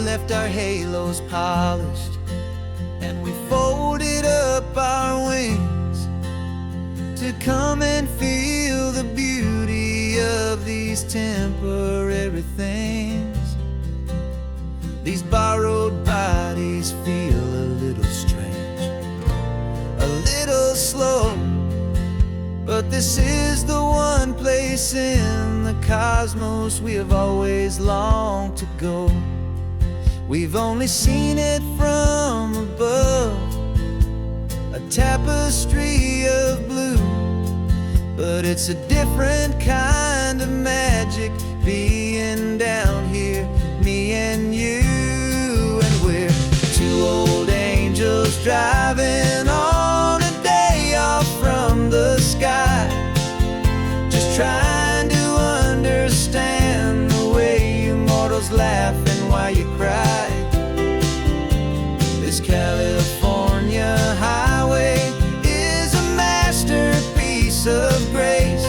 left our halos polished, and we folded up our wings to come and feel the beauty of these temporary things. These borrowed bodies feel a little strange, a little slow, but this is the one place in the cosmos we have always longed to go. We've only seen it from above, a tapestry of blue, but it's a different kind of magic being down here, me and you. And we're two old angels driving on a day off from the sky, just trying to understand the way you mortals laugh and why you cry. This California highway is a masterpiece of grace,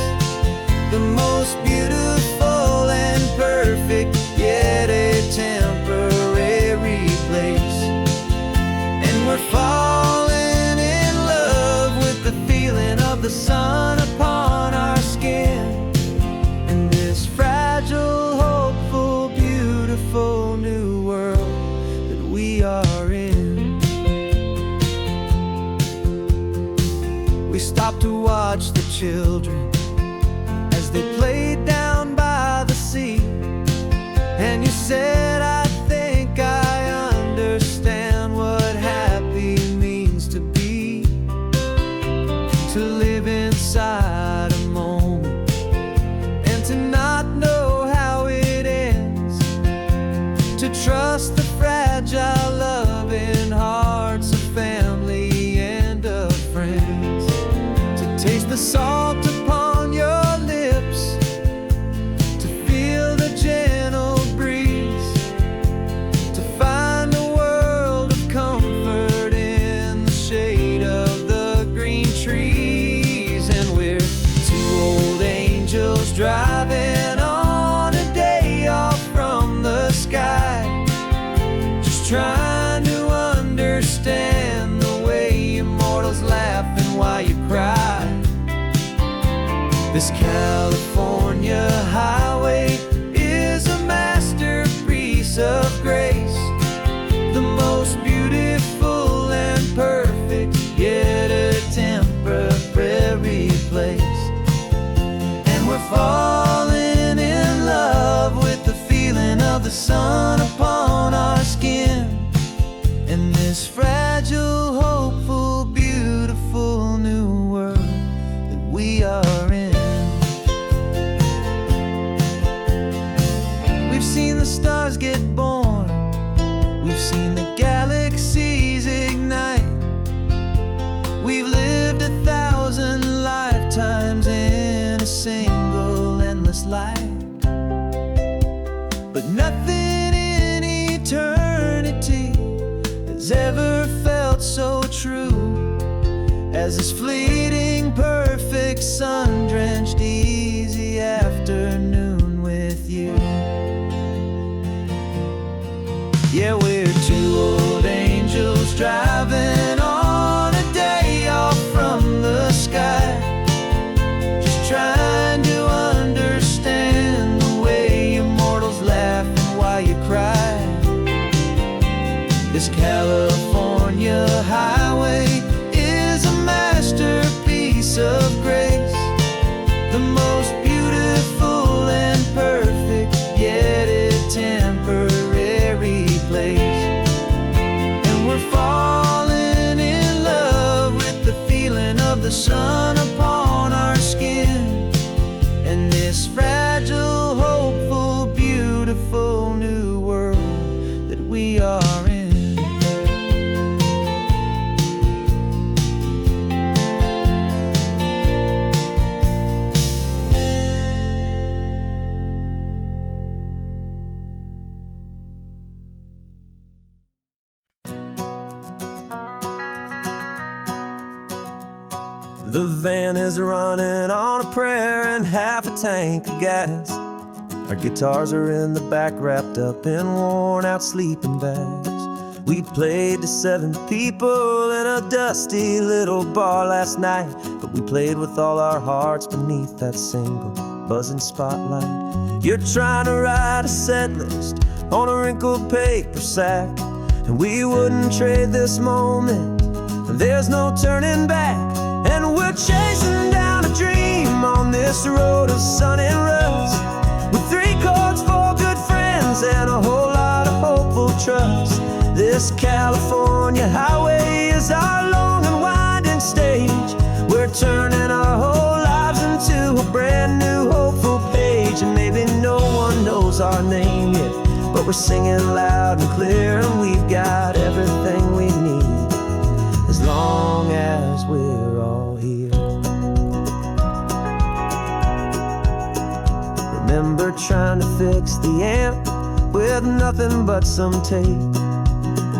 the most beautiful and perfect, yet a temporary place. And we're falling in love with the feeling of the sun upon our skin, in this fragile, hopeful, beautiful new world that we are in. We stopped to watch the children as they played down by the sea, and you said, I think I understand what happy means to be, to live inside a moment and to not know how it ends, to trust the fragile loving hearts of family and of friends, to taste the salt upon your lips, to feel the gentle breeze, to find a world of comfort in the shade of the green trees. And we're two old angels driving on a day off from the sky, just trying to understand the way immortals laugh and why you cry. This California highway is a masterpiece of grace, the most beautiful and perfect, yet a temporary place. And we're falling in love with the feeling of the sun upon our skin, in this fragile, hopeful, beautiful new world that we are in. We've seen the stars get born, we've seen the galaxies ignite, we've lived 1,000 lifetimes in a single endless life, but nothing in eternity has ever felt so true as this fleeting, perfect, sun-drenched, easy afternoon with you. Yeah, we're two old angels driving on a day off from the sky, just trying to understand the way immortals laugh and why you cry. This California highway is a masterpiece of grace, the most beautiful and perfect, yet a temporary place. And we're falling in love with the feeling of the sun upon our skin, and this fragile, hopeful, beautiful new world that we are in. The van is running on a prayer and half a tank of gas. Our guitars are in the back, wrapped up in worn-out sleeping bags. We played to 7 people in a dusty little bar last night, but we played with all our hearts beneath that single buzzing spotlight. You're trying to write a set list on a wrinkled paper sack, and we wouldn't trade this moment. There's no turning back, and we're chasing down a dream on this road of sun and rust, with 3 chords, 4 good friends, and a whole lot of hopeful trust. This California highway is our long and winding stage. We're turning our whole lives into a brand new hopeful page. And maybe no one knows our name yet, but we're singing loud and clear, and we've got everything we need, as long as we're all here. Remember trying to fix the amp with nothing but some tape,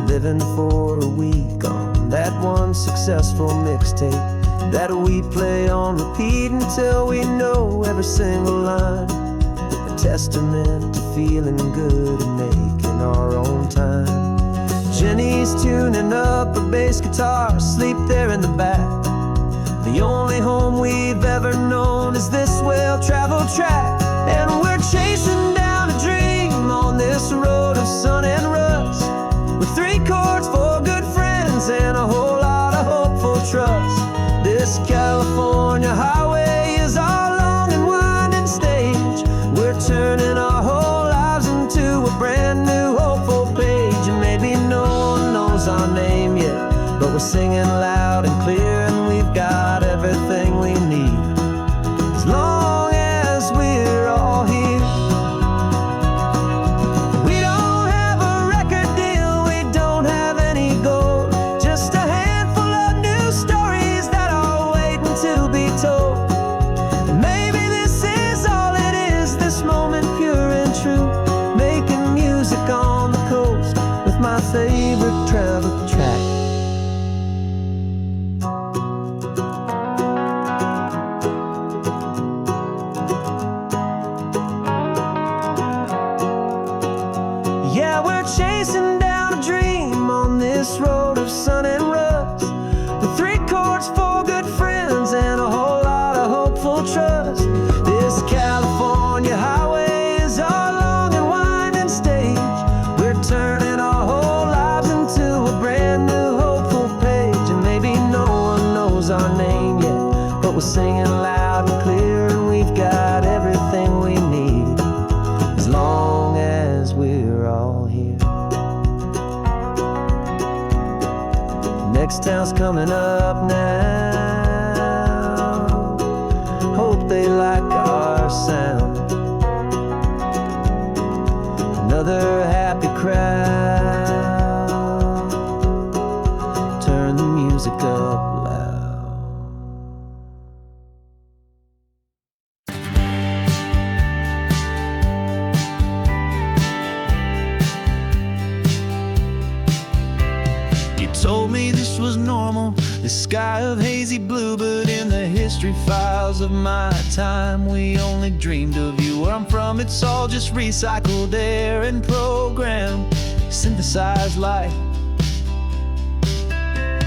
living for a week on that one successful mixtape that we play on repeat until we know every single line. A testament to feeling good and making our own time. Jenny's tuning up her bass guitar, asleep there in the back. The only home we've ever known is this well-traveled track, and we're chasing down a dream on this road of sun and rust, with 3 chords, 4 good friends, and a whole lot of hopeful trust. This California highway is our long and winding stage. We're turning our whole lives into a brand new hopeful page. And maybe no one knows our name yet, but we're singing loud and clear, and we've got everything we need, as long as we're all here. My favorite travel track. Yeah, we're chasing down a dream on this road of sun and rust, with 3 chords, 4 good friends, and a whole lot of hopeful trust. This California highway is our long and winding stage. We're turning our whole lives into a brand new hopeful page. And maybe no one knows our name yet, but we're singing loud and clear, and we've got everything we need, as long as we're all here. Next town's coming up now. Hope they like our sound. Another happy crowd. Turn the music up loud. You told me this was normal, this sky of hazy blue, but in the history files of my time, we only dreamed of you. Where I'm from, it's all just recycled air and programmed, synthesized light.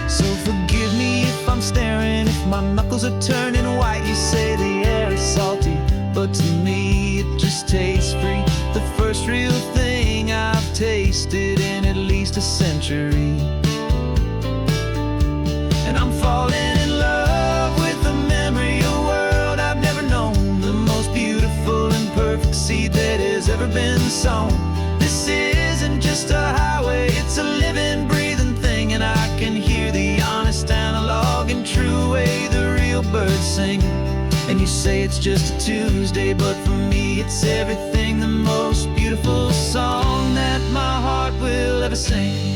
So forgive me if I'm staring, if my knuckles are turning white. You say the air is salty, but to me it just tastes free. The first real thing I've tasted in at least a century. And I'm falling in love with the memory of a world I've never known, the most beautiful and perfect seed that has ever been sown. This isn't just a highway, it's a living, breathing thing, and I can hear the honest, analog, and true way the real birds sing. And you say it's just a Tuesday, but for me it's everything, the most beautiful song that my heart will ever sing.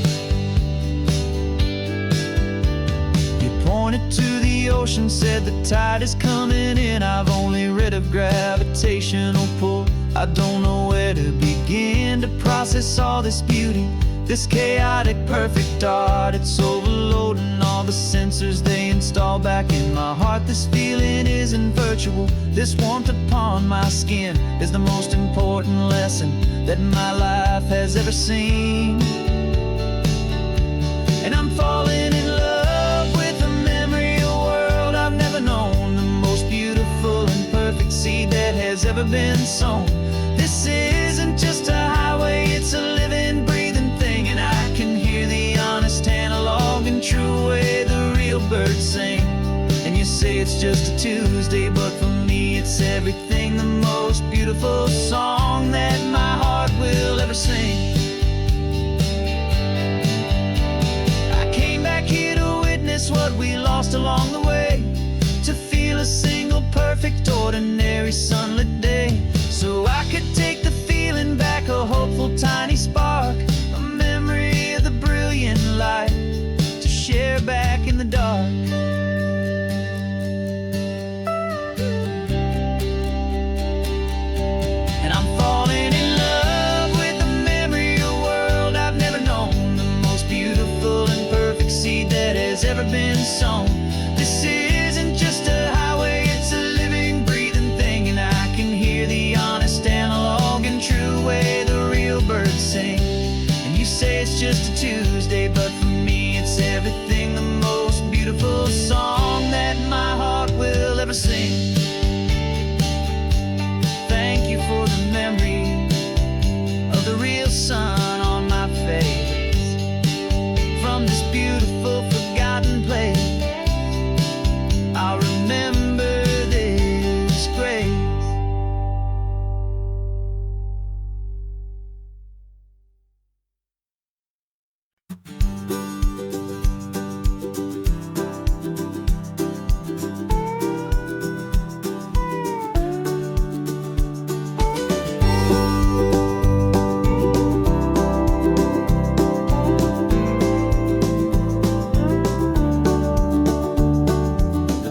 Pointed to the ocean, said the tide is coming in. I've only read of gravitational pull. I don't know where to begin to process all this beauty. This chaotic, perfect art, it's overloading all the sensors they install back in my heart. This feeling isn't virtual. This warmth upon my skin is the most important lesson that my life has ever seen. And I'm falling in love with the memory of a world I've never known, the most beautiful and perfect seed that has ever been sown. This isn't just a highway, it's a living, breathing thing, and I can hear the honest analog and true way the real birds sing. And you say it's just a Tuesday, but for me it's everything, the most beautiful song that my heart will ever sing. I came back here to witness what we lost along the way, to feel a single perfect ordinary sunlit day, so I could take the feeling back, a hopeful tiny spark, a memory of the brilliant light to share back in the dark. And I'm falling in love with the memory of a world I've never known, the most beautiful and perfect seed that has ever been sown. This isn't just a highway, it's a living, breathing thing, and I can hear the honest analog and true way the real birds sing. And you say it's just a Tuesday, but for me it's everything, the most beautiful song that my heart will ever sing. Thank you for the memory of the real sun on my face, from this beautiful forgotten place. I'll remember this grace.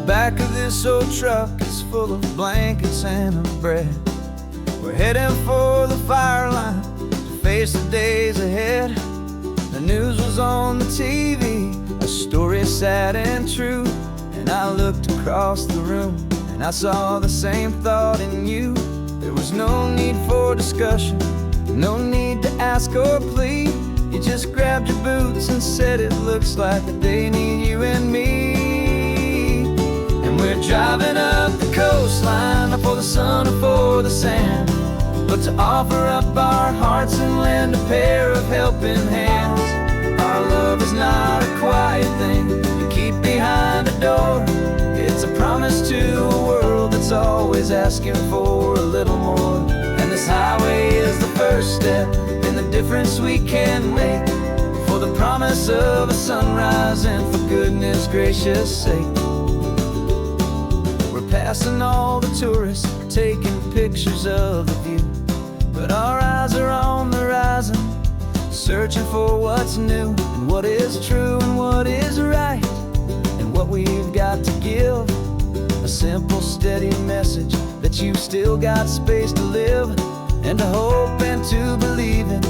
Back of this old truck is full of blankets and of bread. We're heading for the fire line to face the days ahead. The news was on the TV, a story sad and true, and I looked across the room and I saw the same thought in you. There was no need for discussion, no need to ask or plead. You just grabbed your boots and said it looks like they need you and me. We're driving up the coastline, not for the sun or for the sand, but to offer up our hearts and lend a pair of helping hands. Our love is not a quiet thing you keep behind a door. It's a promise to a world that's always asking for a little more. And this highway is the first step in the difference we can make, for the promise of a sunrise and for goodness gracious sake. Passing all the tourists, taking pictures of the view, but our eyes are on the horizon, searching for what's new and what is true and what is right, and what we've got to give. A simple, steady message that you've still got space to live, and to hope and to believe in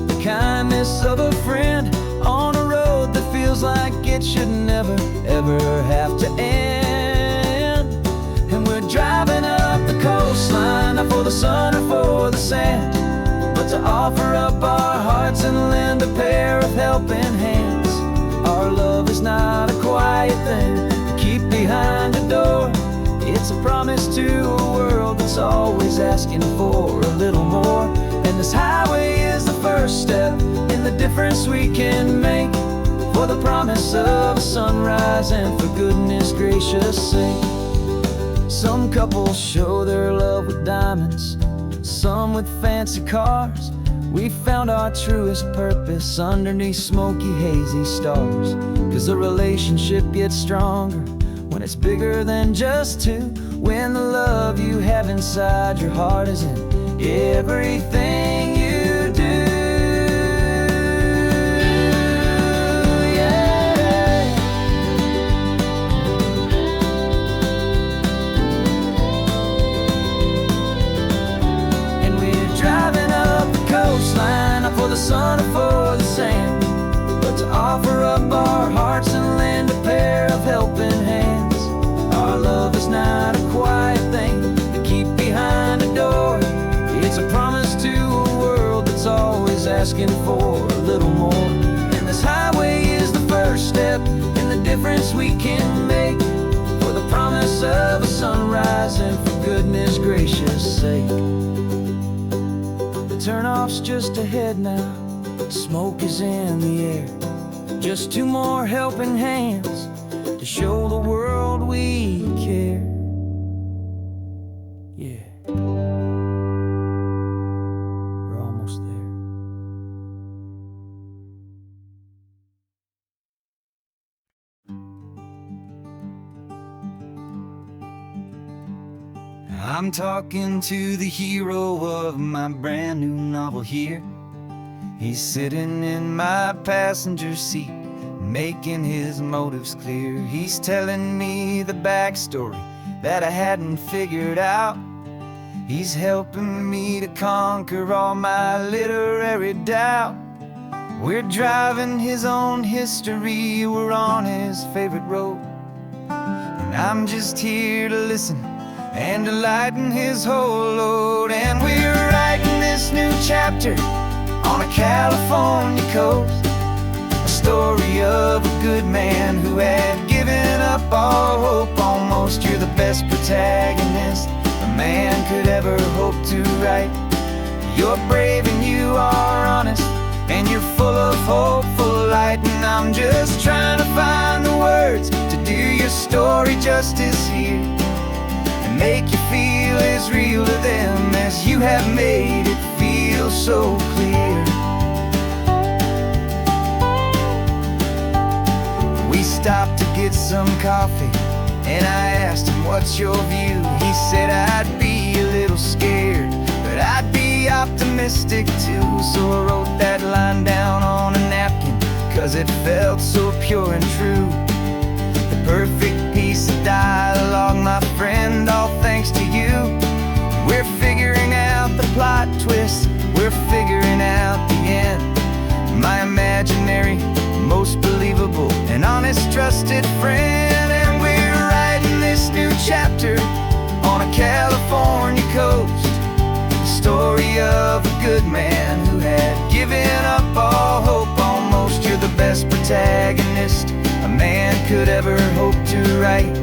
the kindness of a friend on a road that feels like it should never, ever have to end. And we're driving up the coastline, not for the sun or for the sand, but to offer up our hearts and lend a pair of helping hands. Our love is not a quiet thing to keep behind a door. It's a promise to a world that's always asking for a little more. And this highway is the first step in the difference we can make, for the promise of a sunrise and for goodness gracious sake. Some couples show their love with diamonds, some with fancy cars. We found our truest purpose underneath smoky, hazy stars. 'Cause a relationship gets stronger when it's bigger than just two, when the love you have inside your heart is in everything you do. For the sun or for the sand, asking for a little more. And this highway is the first step in the difference we can make, for the promise of a sunrise and for goodness gracious sake. The turnoff's just ahead now, smoke is in the air. Just two more helping hands to show the world we care. Yeah, we're almost there. I'm talking to the hero of my brand new novel here. He's sitting in my passenger seat, making his motives clear. He's telling me the backstory that I hadn't figured out. He's helping me to conquer all my literary doubt. We're driving his own history, we're on his favorite road, and I'm just here to listen and to lighten his whole load. And we're writing this new chapter on a California coast, a story of a good man who had given up all hope almost. You're the best protagonist a man could ever hope to write. You're brave and you are honest, and you're full of hopeful light. And I'm just trying to find the words to do your story justice here, and make you feel as real to them as you have made it feel so clear. We stopped to get some coffee, and I asked him, what's your view? He said, I'd be a little scared, but I'd be optimistic too. So I wrote that line down on a napkin, 'cause it felt so pure and true. The perfect piece of dialogue, my friend, all thanks to you. We're figuring out the plot twist, we're figuring out the end. My imaginary, most believable and honest trusted friend. And we're writing this new chapter on a California coast, the story of a good man who had given up all hope almost. You're the best protagonist a man could ever hope to write.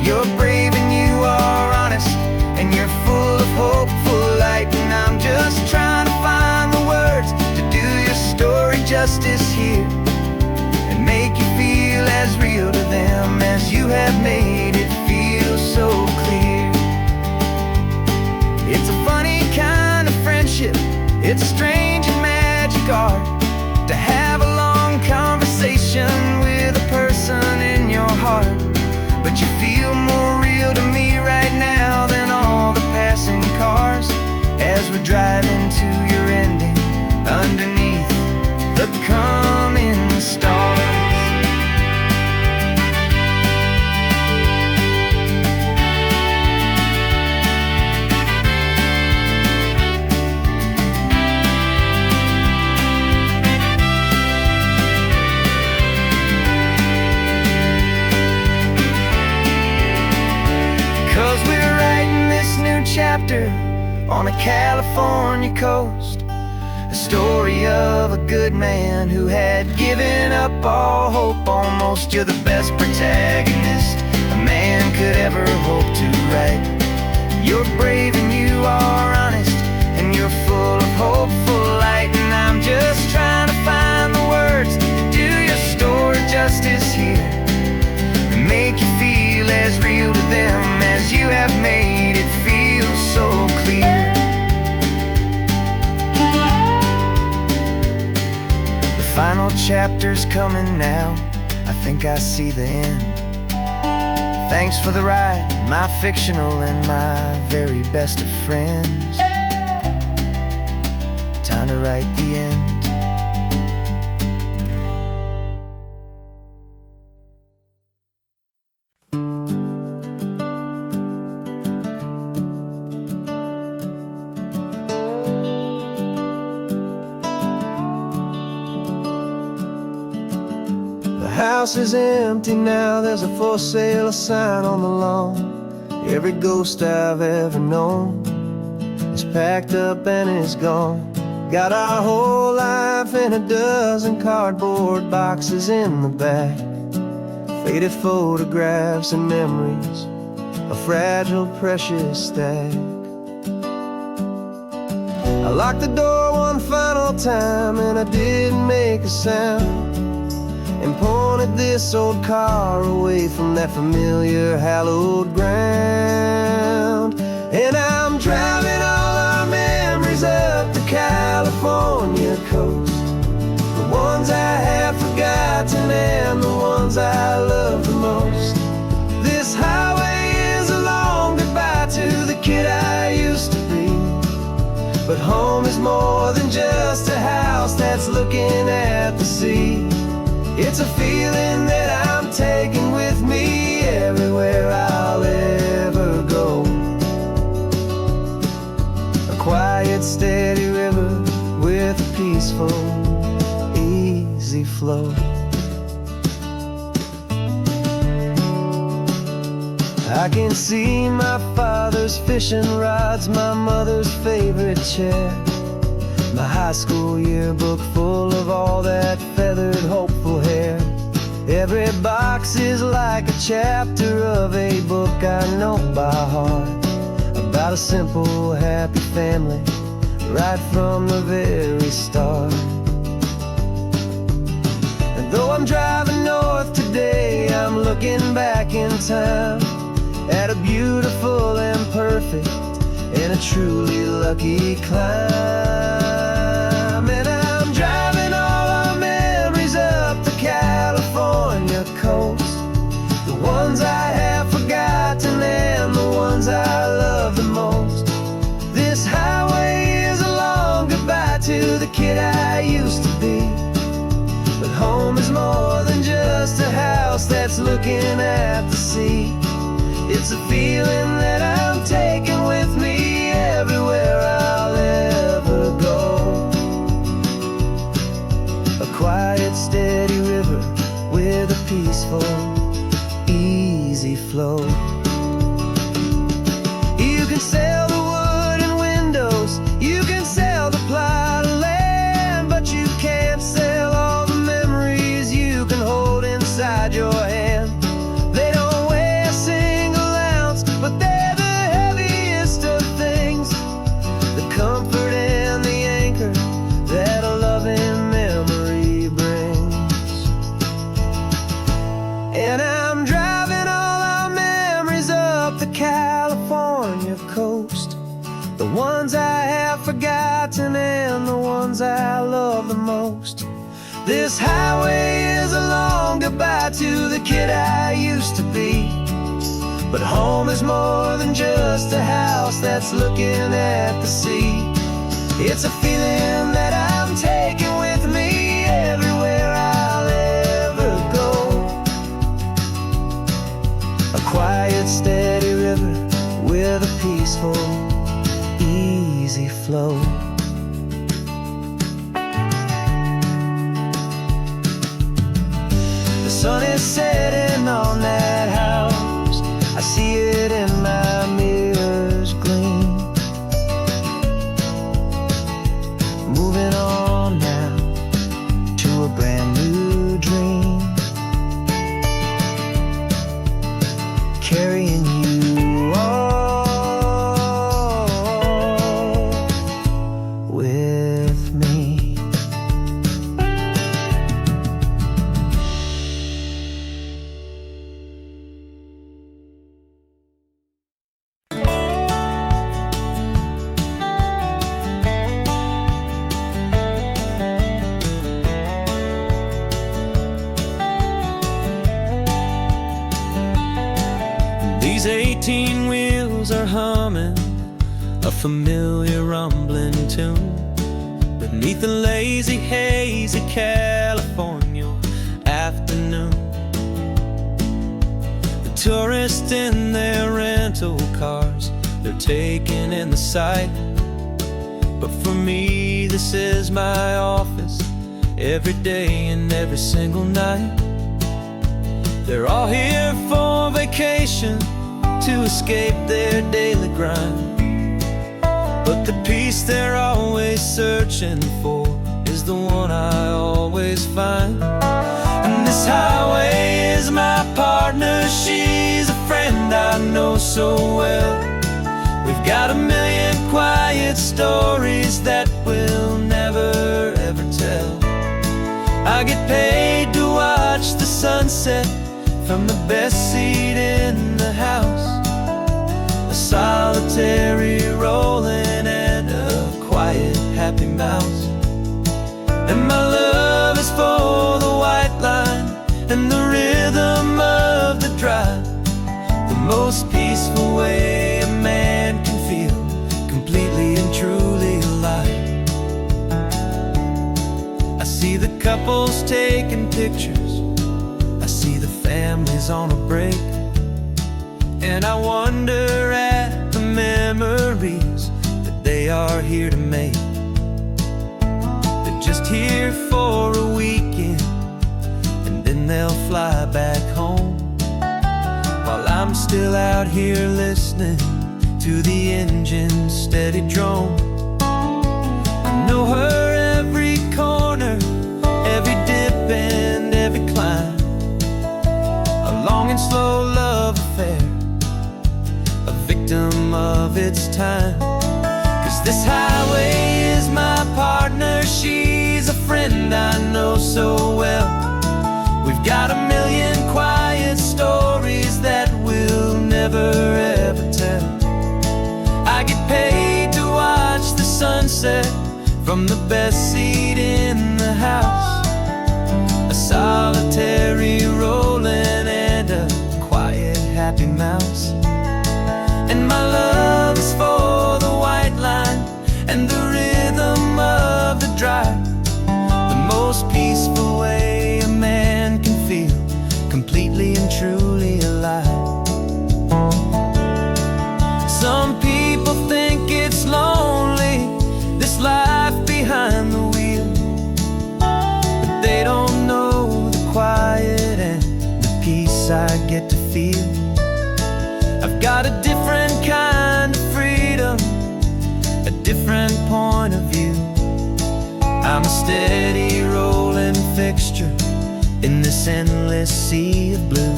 You're brave and you are honest, and you're full of hopeful light. And I'm just trying to find the words to do your story justice here, and make you feel as real to them as you have made it feel so clear. It's a funny kind of friendship, it's strange and magic art to have a long conversation with a person in your heart. But you feel more real to me right now than all the passing cars, as we're driving to your ending underneath the coming stars. Chapter on a California coast, a story of a good man who had given up all hope almost. You're the best protagonist a man could ever hope to write. You're brave and you are honest, and you're full of hopeful light. And I'm just trying to find the words to do your story justice here, and make you feel as real to them as you have made it feel so clear. The final chapter's coming now, I think I see the end. Thanks for the ride, my fictional and my very best of friends. Time to write the end. The house is empty now, there's a for sale sign on the lawn. Every ghost I've ever known is packed up and is gone. Got our whole life in a dozen cardboard boxes in the back. Faded photographs and memories, a fragile, precious stack. I locked the door one final time and I didn't make a sound, and pointed this old car away from that familiar hallowed ground. And I'm driving all our memories up the California coast, the ones I have forgotten and the ones I love the most. This highway is a long goodbye to the kid I used to be, but home is more than just a house that's looking at the sea. It's a feeling that I'm taking with me everywhere I'll ever go. A quiet, steady river with a peaceful, easy flow. I can see my father's fishing rods, my mother's favorite chair, my high school yearbook full of all that feathered, hopeful hair. Every box is like a chapter of a book I know by heart, about a simple, happy family right from the very start. And though I'm driving north today, I'm looking back in time at a beautiful and perfect and a truly lucky climb. And I'm driving all our memories up the California coast, the ones I have forgotten and the ones I love the most. This highway is a long goodbye to the kid I used to be, but home is more than just a house that's looking at the sea. It's a feeling that I'm taking with me everywhere I'll ever go. A quiet, steady river with a peaceful, easy flow. You can sail the wood and windows, you can sail the plot of land, but you can't sail all the memories you can hold inside your hand. They don't weigh a single ounce, but they're the heaviest of things, the comfort and the anchor that a loving memory brings. And I'm driving all our memories up the California coast, the ones I have forgotten and the ones I love the most. This highway is a long goodbye to the kid I used to be, but home is more than just a house that's looking at the sea. It's a feeling that I'm taking with me everywhere I'll ever go. A quiet, steady river with a peaceful, easy flow. The sun is setting on that house, I see it in my mirror's gleam. Moving on now to a brand new dream, carrying you all with me. These 18 wheels are humming a familiar rumbling tune beneath the lazy haze of California afternoon. The tourists in their rental cars, they're taking in the sight, but for me this is my office every day and every single night. They're all here for vacation to escape their daily grind, But the peace they're always searching for is the one I always find. And this highway is my partner, she's a friend I know so well. We've got a million quiet stories that we'll never ever tell. I get paid to watch the sunset from the best seat in the house, a solitary rolling and a quiet happy mouse. And my love is for the white line and the rhythm of the drive, the most peaceful way a man can feel completely and truly alive. I see the couples taking pictures, I see the families on a break, and I wonder at the memories that they are here to make. They're just here for a weekend and then they'll fly back home, while I'm still out here listening to the engine's steady drone. I know her every corner, every dip and every climb, a long and slow love affair, a victim of its time. 'Cause this highway is my partner, she's a friend I know so well. We've got a million quiet stories that we'll never ever tell. I get paid to watch the sunset from the best seat in the house, a solitary rolling and a quiet happy mouse. And my love is for the white line and the rhythm of the drive, the most peaceful way a man can feel completely and truly alive. Some people think it's lonely, this life behind the wheel, but they don't know the quiet and the peace I get to feel. I've got a different kind of freedom, a different point of view. I'm a steady rolling fixture in this endless sea of blue.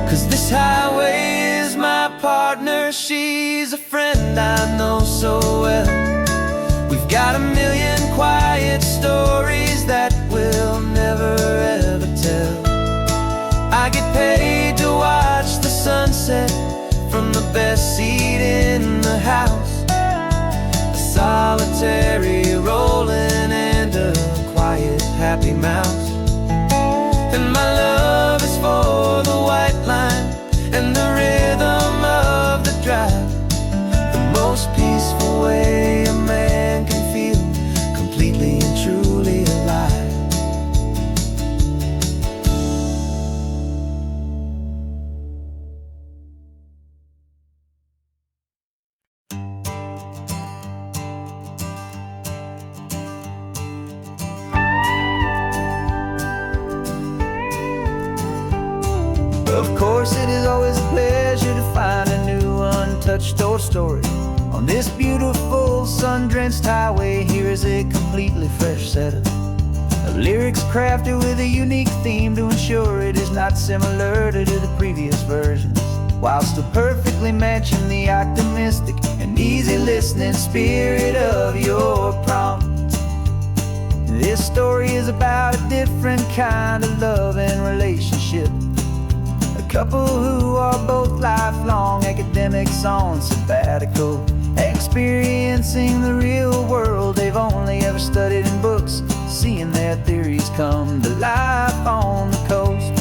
'Cause this highway is my partner, she's a friend I know so well. We've got a million quiet stories that we'll never ever tell. I get paid to watch the sunset from the best seat in the house, a solitary rolling and a quiet happy mouse. And my love is for the white line and the rhythm of the drive, the most peaceful way a man can feel completely and truly alive. Of course, it is always a pleasure to find a new untouched old story on this beautiful sun-drenched highway. Here is a completely fresh set of lyrics crafted with a unique theme to ensure it is not similar to the previous versions, while still perfectly matching the optimistic and easy listening spirit of your prompt. This story is about a different kind of love and relationship, couple who are both lifelong academics on sabbatical, experiencing the real world they've only ever studied in books, seeing their theories come to life on the coast.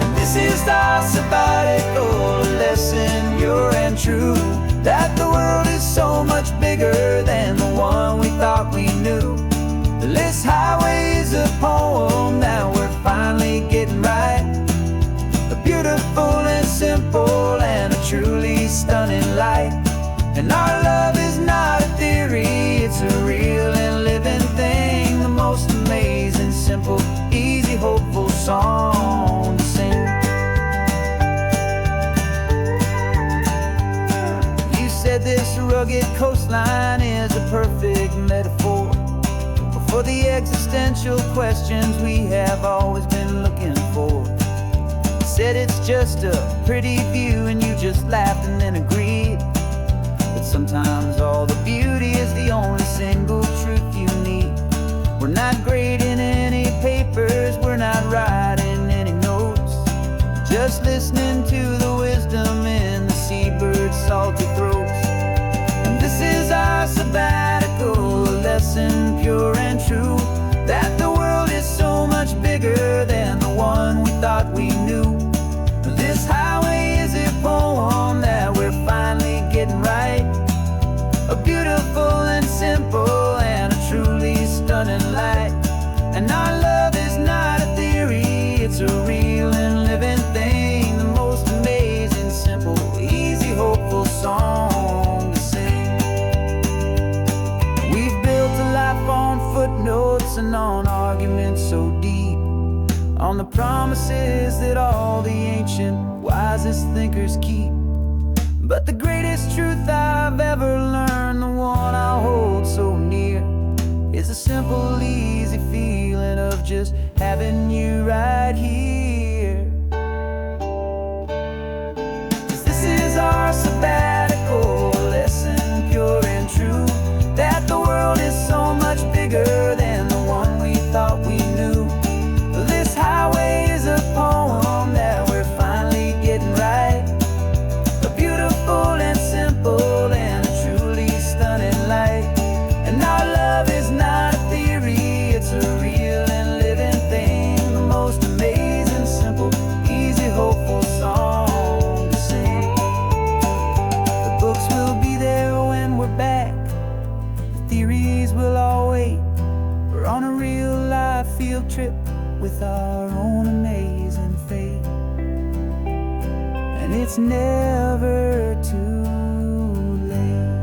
And this is our sabbatical lesson, pure and true, that the world is so much bigger than the one we thought we knew. This highway is a poem that we're finally getting right, a beautiful and simple and a truly stunning light. And our love is not a theory, it's a reality. said this rugged coastline is a perfect metaphor for the existential questions we have always been looking for. He said it's just a pretty view and you just laughed and then agreed. But sometimes all the beauty is the only single truth you need. We're not grading any papers, we're not writing any notes, just listening to the wisdom in the seabird's salty throats. And this is our sabbatical, a lesson pure and true, that the world is so much bigger than the one we thought we knew. This highway is a poem that we're finally getting right, a beautiful and simple and a truly stunning light. And our love is not a theory, it's a real and living thing, the most amazing, simple, easy, hopeful song to sing. We've built a life on footnotes and on arguments so deep, on the promises that all the ancient, wisest thinkers keep. But the greatest truth I've ever learned, the one I hold so near, is a simple, easy feeling of just having you right here. 'Cause this is our sabbatical, lesson pure and true, that the world is so much bigger than the one we thought we knew. This highway is a poem that we're finally getting right, a beautiful and simple and a truly stunning light. And our love is not a theory, it's a real and living thing, the most amazing, simple, easy, hopeful song to sing. The books will be there when we're back, the theories will all wait. We're on a real life field trip with our own amazing fate, and it's never too late.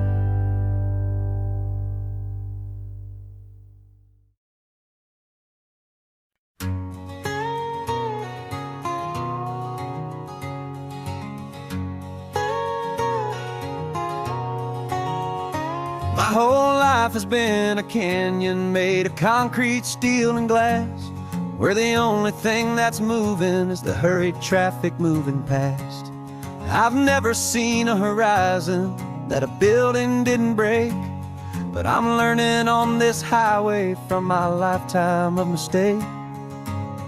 My whole life has been a canyon made of concrete, steel, and glass, where the only thing that's moving is the hurried traffic moving past. I've never seen a horizon that a building didn't break, but I'm learning on this highway from my lifetime of mistakes,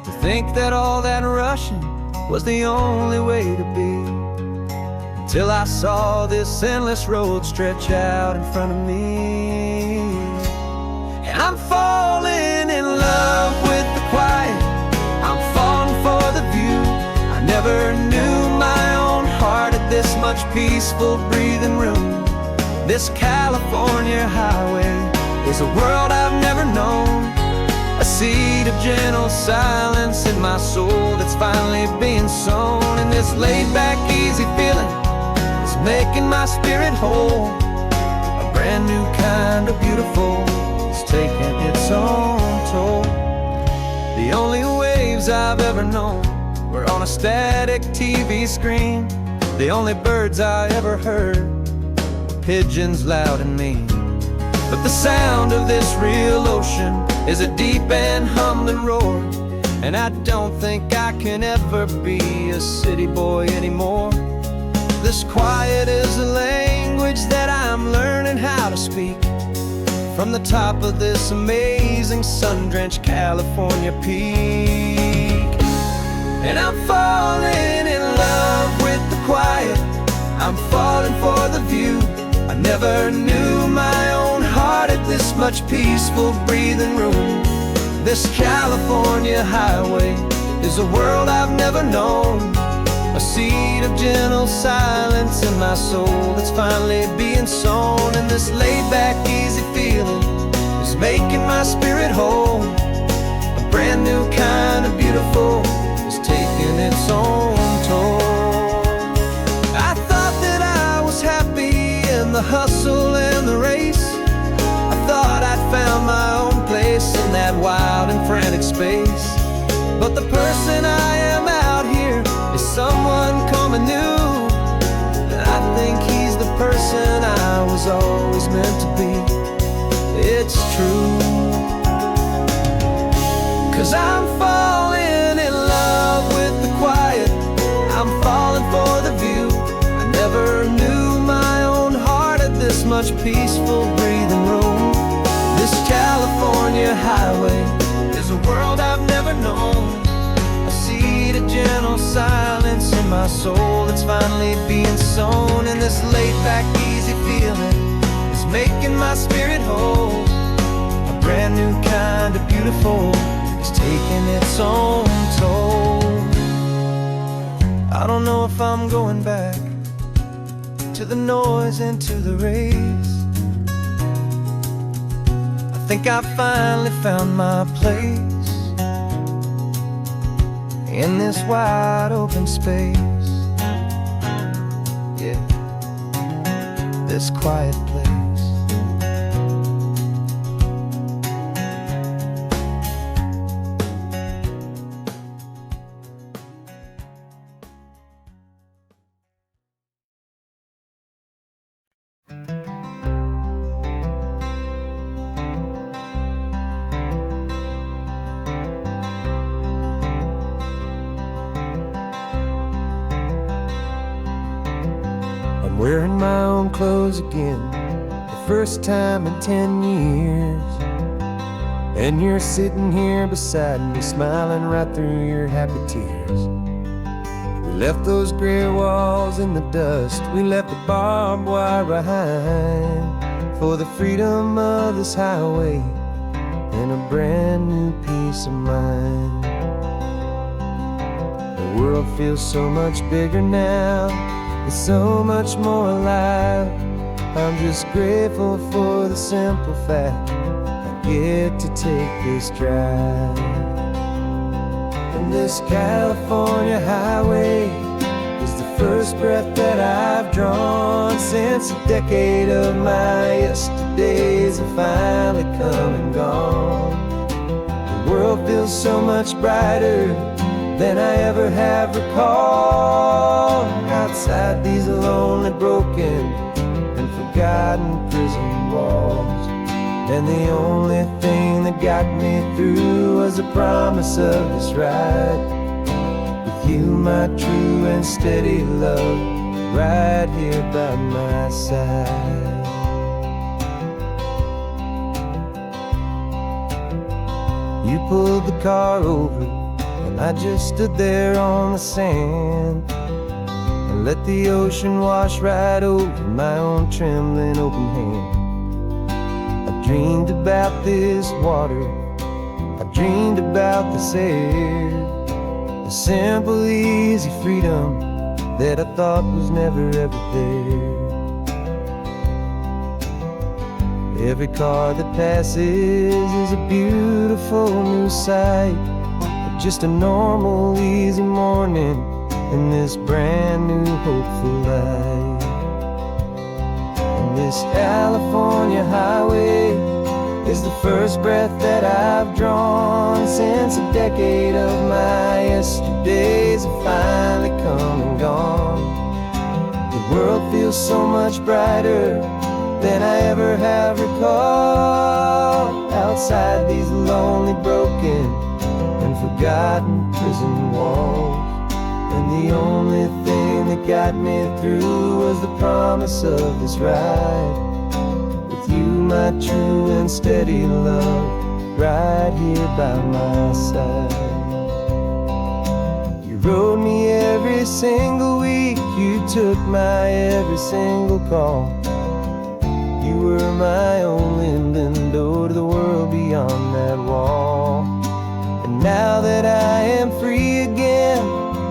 to think that all that rushing was the only way to be, till I saw this endless road stretch out in front of me. And I'm falling in love with the quiet, I'm falling for the view. I never knew my own heart had this much peaceful breathing room. This California highway is a world I've never known, a seed of gentle silence in my soul that's finally being sown. And this laid-back, easy feeling is making my spirit whole, a brand new kind of beautiful is taking its own toll. The only waves I've ever known were on a static TV screen. The only birds I ever heard were pigeons loud and mean. But the sound of this real ocean is a deep and humbling roar, and I don't think I can ever be a city boy anymore. This quiet is a language that I'm learning how to speak, from the top of this amazing sun-drenched California peak. And I'm falling in love with the quiet, I'm falling for the view. I never knew my own heart had this much peaceful breathing room. This California highway is a world I've never known, a seed of gentle silence in my soul that's finally being sown. And this laid-back, easy feeling is making my spirit whole, a brand new kind of beautiful is taking its own toll. I thought that I was happy in the hustle and the race, I thought I'd found my own place in that wild and frantic space. But the person I am out here is someone coming new, and I think he's the person I 'cause I'm falling in love with the quiet. I'm falling for the view. I never knew my own heart had this much peaceful breathing room. This California highway is a world I've never known. I see the gentle silence in my soul that's finally being sown. And this laid-back, easy feeling is making my spirit whole. A brand new kind of beautiful is taking its own toll. I don't know if I'm going back to the noise and to the race. I think I finally found my place in this wide open space. Yeah, this quiet place. Wearing my own clothes again, the first time in 10 years. And you're sitting here beside me, smiling right through your happy tears. We left those gray walls in the dust, we left the barbed wire behind, for the freedom of this highway and a brand new peace of mind. The world feels so much bigger now, it's so much more alive. I'm just grateful for the simple fact I get to take this drive. And this California highway is the first breath that I've drawn since a decade of my yesterdays have finally come and gone. The world feels so much brighter than I ever have recalled. Outside these lonely, broken, and forgotten prison walls. And the only thing that got me through was the promise of this ride. With you, my true and steady love, right here by my side. You pulled the car over, and I just stood there on the sand and let the ocean wash right over my own trembling open hand. I dreamed about this water, I dreamed about this air, the simple, easy freedom that I thought was never ever there. Every car that passes is a beautiful new sight, just a normal, easy morning in this brand new hopeful life. And this California highway is the first breath that I've drawn since a decade of my yesterdays have finally come and gone. The world feels so much brighter than I ever have recalled. Outside these lonely, broken, and forgotten prison walls. And the only thing that got me through was the promise of this ride. With you, my true and steady love, right here by my side. You rode me every single week, you took my every single call. You were my only window to the world beyond that wall. And now that I am free again,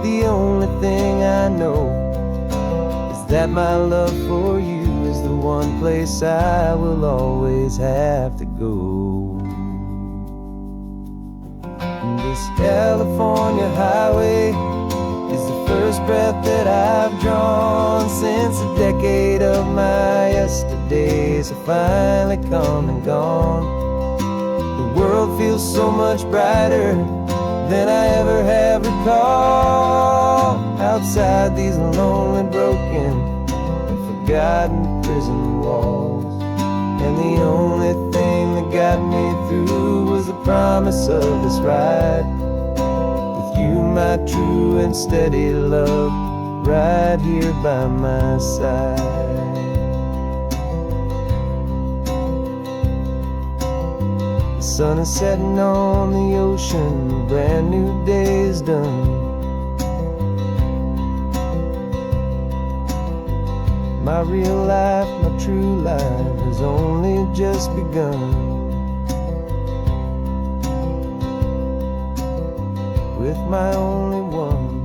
the only thing I know is that my love for you is the one place I will always have to go. And this California highway is the first breath that I've drawn since a decade of my yesterdays have finally come and gone. The world feels so much brighter than I ever have recalled. Outside these lonely, broken, and forgotten prison walls. And the only thing that got me through was the promise of this ride. With you, my true and steady love, right here by my side. The sun is setting on the ocean, a brand new day is done. My real life, my true life has only just begun. With my only one.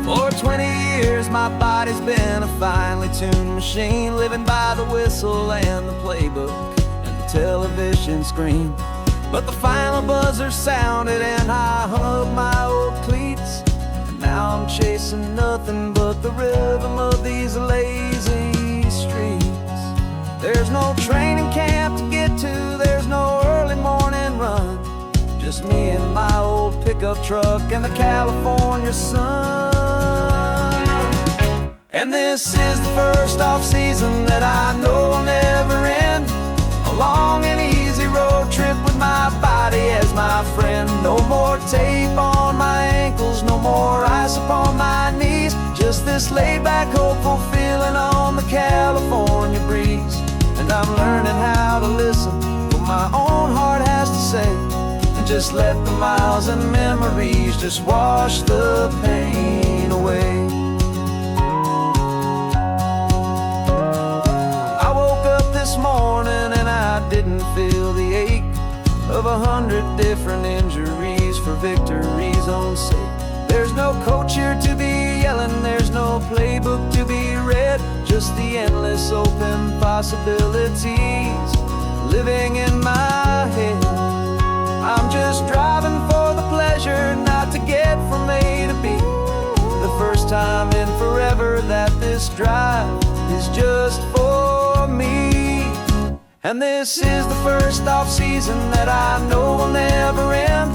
For 20 years my body's been a finely tuned machine, living by the whistle and the playbook and the television screen. But the final buzzer sounded and I hung up my old cleats, and now I'm chasing nothing but the rhythm of these lazy streets. There's no training camp to get to, there's no early morning run, just me and my old pickup truck and the California sun. And this is the first off-season that I know will never end. A long and easy road trip with my body as my friend. No more tape on my ankles, no more ice upon my knees, just this laid-back, hopeful feeling on the California breeze. And I'm learning how to listen to what my own heart has to say, and just let the miles and memories just wash the pain away. This morning and I didn't feel the ache of 100 different injuries for victory's own sake. There's no coach here to be yelling, there's no playbook to be read, just the endless open possibilities living in my head. I'm just driving for the pleasure, not to get from A to B. The first time in forever that this drive is just for me. And this is the first off-season that I know will never end.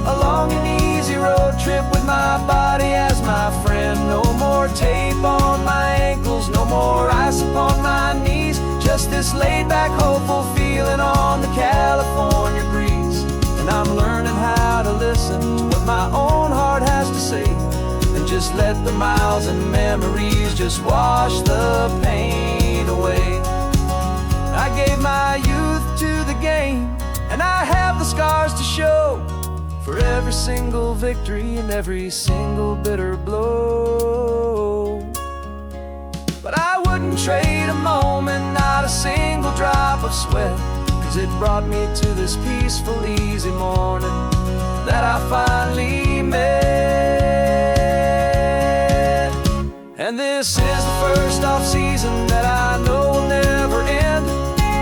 A long and easy road trip with my body as my friend. No more tape on my ankles, no more ice upon my knees, just this laid-back, hopeful feeling on the California breeze. And I'm learning how to listen to what my own heart has to say, and just let the miles and memories just wash the pain away. I gave my youth to the game, and I have the scars to show for every single victory and every single bitter blow. But I wouldn't trade a moment, not a single drop of sweat, 'cause it brought me to this peaceful, easy morning that I finally met. And this is the first off-season that I know will never end.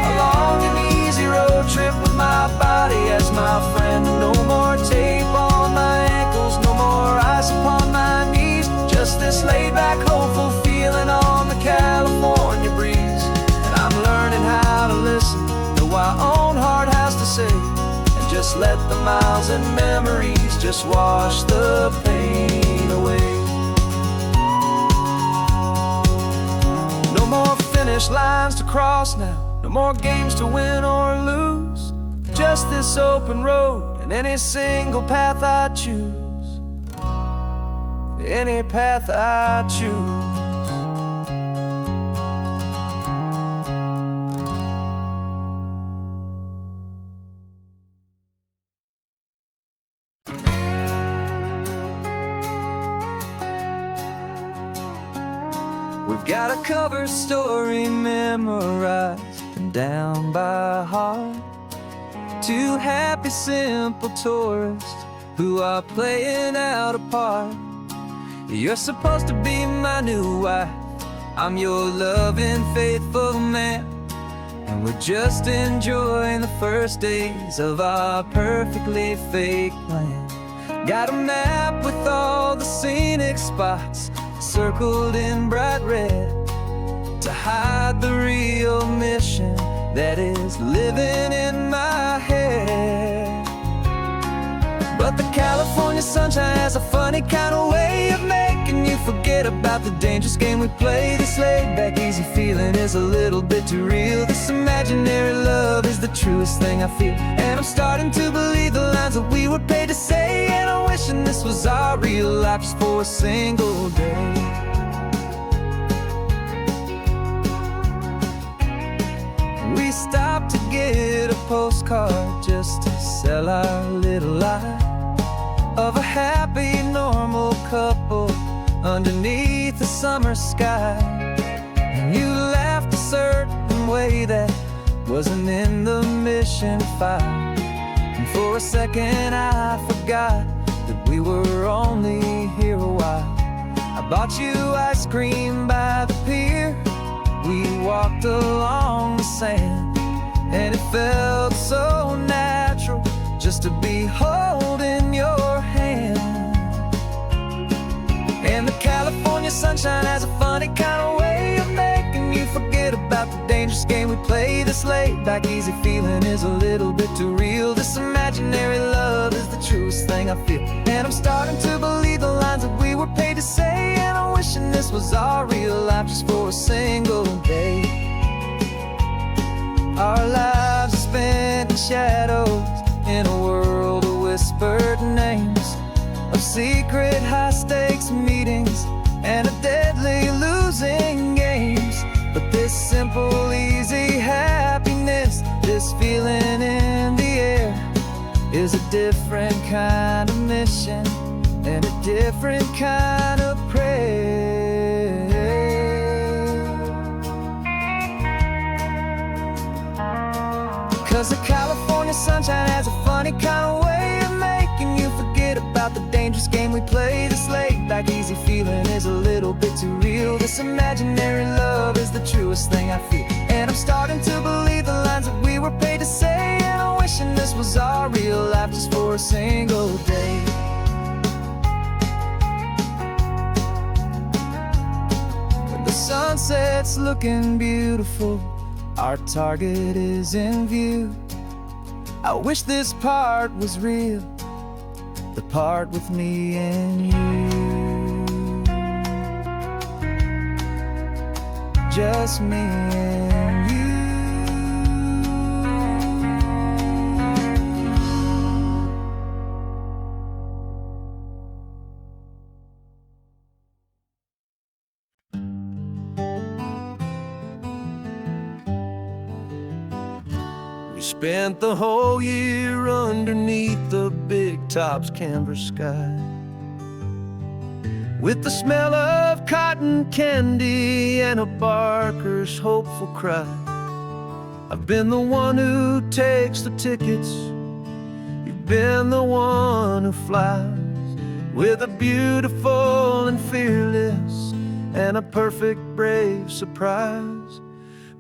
A long and easy road trip with my body as my friend. No more tape on my ankles, no more ice upon my knees, just this laid-back, hopeful feeling on the California breeze. And I'm learning how to listen to what my own heart has to say, and just let the miles and memories just wash the pain away. No more finish lines to cross now, no more games to win or lose, just this open road and any single path I choose. Any path I choose. We've got a cover story memorized and down by heart. Two happy, simple tourists who are playing out a part. You're supposed to be my new wife, I'm your loving, faithful man, and we're just enjoying the first days of our perfectly fake plan. Got a map with all the scenic spots circled in bright red to hide the real mission that is living in my head. But the California sunshine has a funny kind of way of making you forget about the dangerous game we play. This laid-back, easy feeling is a little bit too real. This imaginary love is the truest thing I feel, and I'm starting to believe the lines that we were paid to say. And I'm wishing this was our real life just for a single day. We stopped to get a postcard just to sell our little lie of a happy, normal couple underneath the summer sky. And you laughed a certain way that wasn't in the mission file, and for a second I forgot that we were only here a while. I bought you ice cream by the pier. We walked along the sand, and it felt so natural just to be holding your hand. And the California sunshine has a funny kind of way of making you forget about the dangerous game we play. This laid-back, easy feeling is a little bit too real. This imaginary love is the truest thing I feel, and I'm starting to believe the lines that we were paid to say. And I'm wishing this was our real life just for a single day. Our lives are spent in shadows, in a world of whispered names, of secret high-stakes meetings and of deadly losing games. But this simple, easy happiness, this feeling in the air, is a different kind of mission and a different kind of prayer. 'Cause the California sunshine has a funny kind of way of making you forget about the dangerous game we play. This laid-back, easy feeling is a little bit too real. This imaginary love is the truest thing I feel, and I'm starting to believe the lines that we were paid to say. And I'm wishing this was our real life just for a single day. When the sunset's looking beautiful, our target is in view. I wish this part was real, the part with me and you. Just me and you. We spent the whole year underneath the big top's canvas sky, with the smell of cotton candy and a barker's hopeful cry. I've been the one who takes the tickets, you've been the one who flies, with a beautiful and fearless and a perfect brave surprise.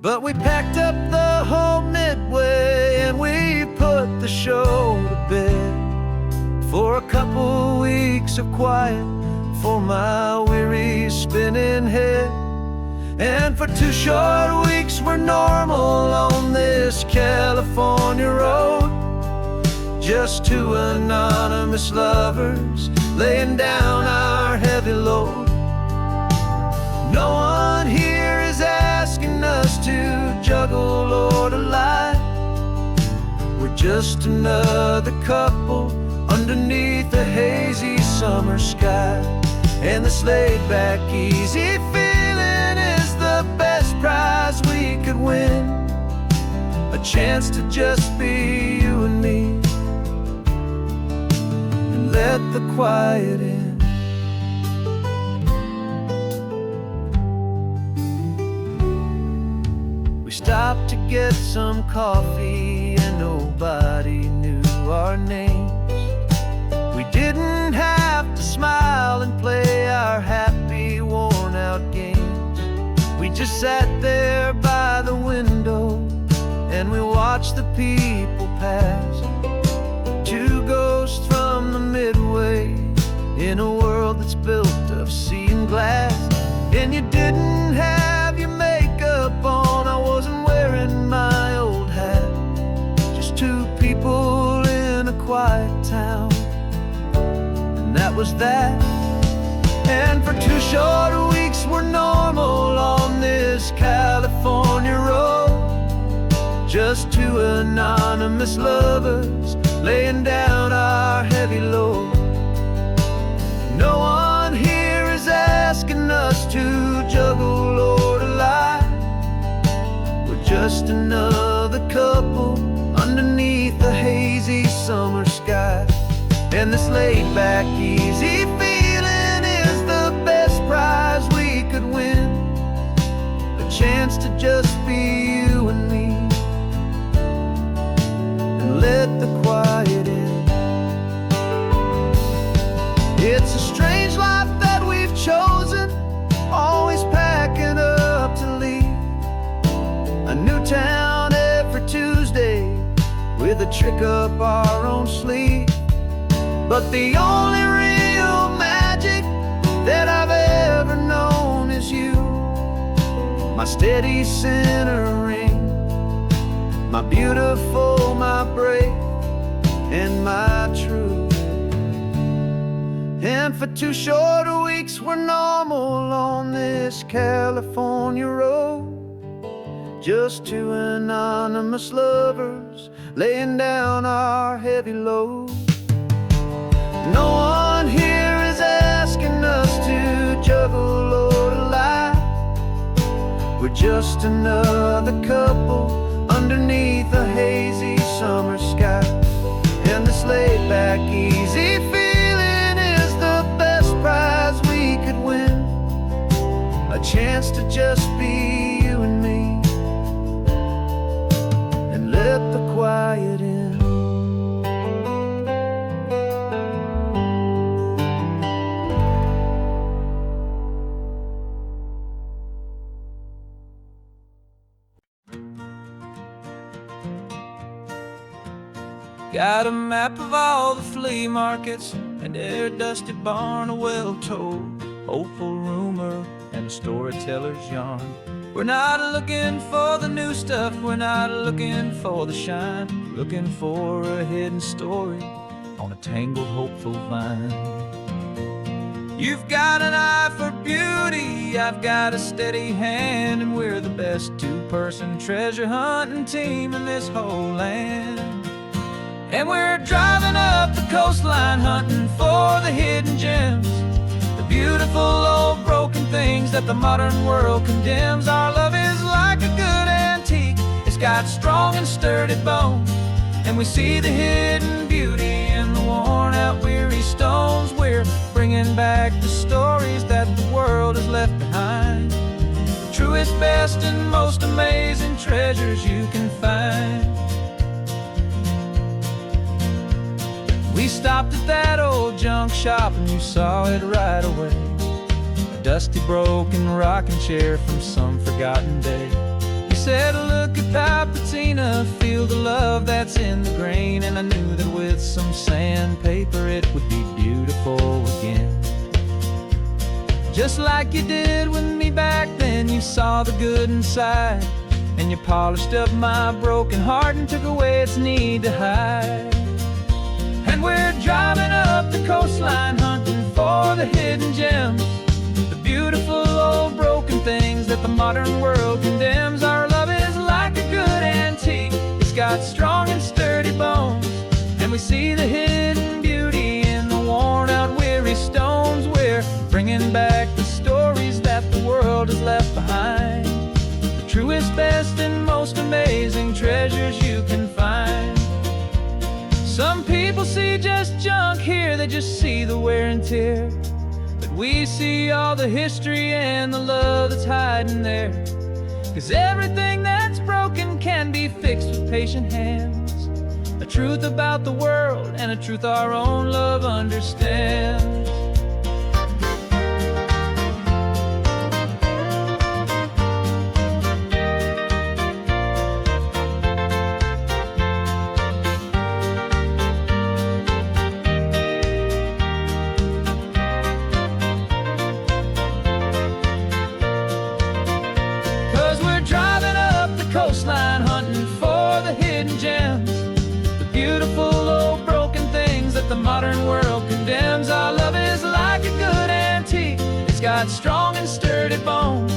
But we packed up the whole Midway and we put the show to bed for a couple weeks of quiet for my weary spinning head. And for 2 short weeks we're normal on this California road, just 2 anonymous lovers laying down our heavy load. No one here is asking us to juggle or to lie. We're just another couple underneath a hazy summer sky. And this laid-back, easy feeling is the best prize we could win, a chance to just be you and me, and let the quiet in. We stopped to get some coffee and nobody knew our names. We didn't have to smile and play our happy, worn-out games. We just sat there by the window and we watched the people pass. Two ghosts from the Midway in a world that's built of sea and glass. And you didn't have your makeup on, I wasn't wearing my old hat. Just two people in a quiet town, and that was that. And for 2 short weeks we're normal on this California road. Just two anonymous lovers laying down our heavy load. No one here is asking us to juggle or to lie. We're just another couple underneath the hazy summer sky. And this laid-back, easy feeling is the best prize we could win. A chance to just be you and me, and let the quiet in. It's a strange life that we've chosen, always packing up to leave. A new town every Tuesday with a trick up our own sleeve. But the only real magic that I've ever known is you. My steady centering, my beautiful, my brave, and my true. And for 2 short weeks we're normal on this California road. Just two anonymous lovers laying down our heavy load. No one here is asking us to juggle or to lie. We're just another couple underneath a hazy summer sky. And this laid-back, easy feeling is the best prize we could win. A chance to just be you and me, and let the quiet in. Got a map of all the flea markets, and their dusty barn, a well-told hopeful rumor, and a storyteller's yarn. We're not looking for the new stuff, we're not looking for the shine, looking for a hidden story on a tangled hopeful vine. You've got an eye for beauty, I've got a steady hand, and we're the best two-person treasure hunting team in this whole land. And we're driving up the coastline hunting for the hidden gems, the beautiful old broken things that the modern world condemns. Our love is like a good antique, it's got strong and sturdy bones, and we see the hidden beauty in the worn out weary stones. We're bringing back the stories that the world has left behind, the truest, best, and most amazing treasures you can find. We stopped at that old junk shop and you saw it right away, a dusty broken rocking chair from some forgotten day. You said, look at that patina, feel the love that's in the grain, and I knew that with some sandpaper it would be beautiful again. Just like you did with me back then, you saw the good inside, and you polished up my broken heart and took away its need to hide. And we're driving up the coastline hunting for the hidden gems, the beautiful old broken things that the modern world condemns. Our love is like a good antique, it's got strong and sturdy bones, and we see the hidden beauty in the worn out weary stones. We're bringing back the stories that the world has left behind, the truest, best, and most amazing treasures you can find. Some people see just junk here, they just see the wear and tear, but we see all the history and the love that's hiding there. 'Cause everything that's broken can be fixed with patient hands, a truth about the world and a truth our own love understands. got strong and sturdy bones,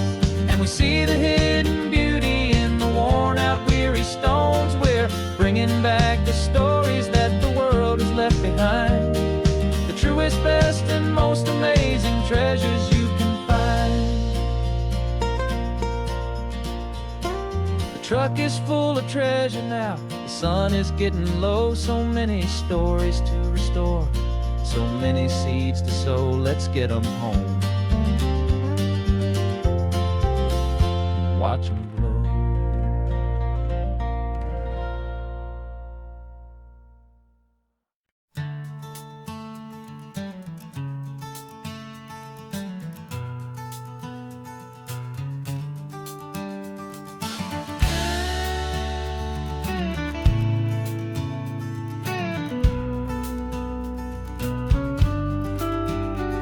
and we see the hidden beauty in the worn-out, weary stones. We're bringing back the stories that the world has left behind, the truest, best, and most amazing treasures you can find. The truck is full of treasure now, the sun is getting low. So many stories to restore, so many seeds to sow. Let's get them home, watch them grow.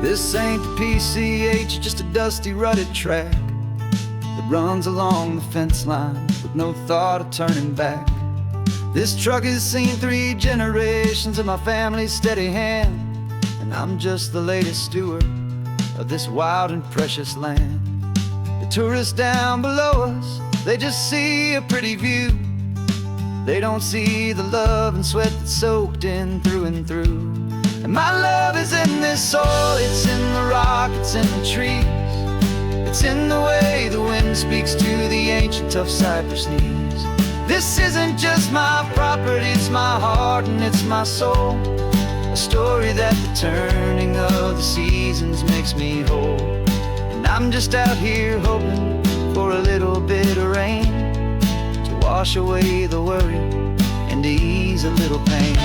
This ain't the PCH, just a dusty, rutted track that runs along the fence line with no thought of turning back. This truck has seen 3 generations of my family's steady hand, and I'm just the latest steward of this wild and precious land. The tourists down below us, they just see a pretty view. They don't see the love and sweat that's soaked in through and through. And my love is in this soil, it's in the rock, it's in the trees. It's in the way the wind speaks to the ancient tough cypress knees. This isn't just my property, it's my heart and it's my soul. A story that the turning of the seasons makes me whole. And I'm just out here hoping for a little bit of rain to wash away the worry and to ease a little pain.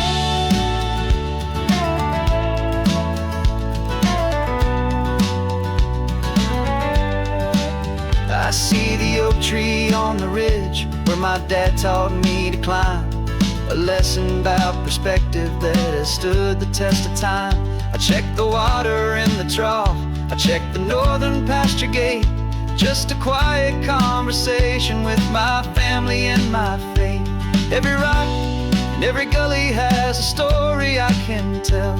I see the oak tree on the ridge where my dad taught me to climb, a lesson about perspective that has stood the test of time. I check the water in the trough, I check the northern pasture gate, just a quiet conversation with my family and my faith. Every rock and every gully has a story I can tell,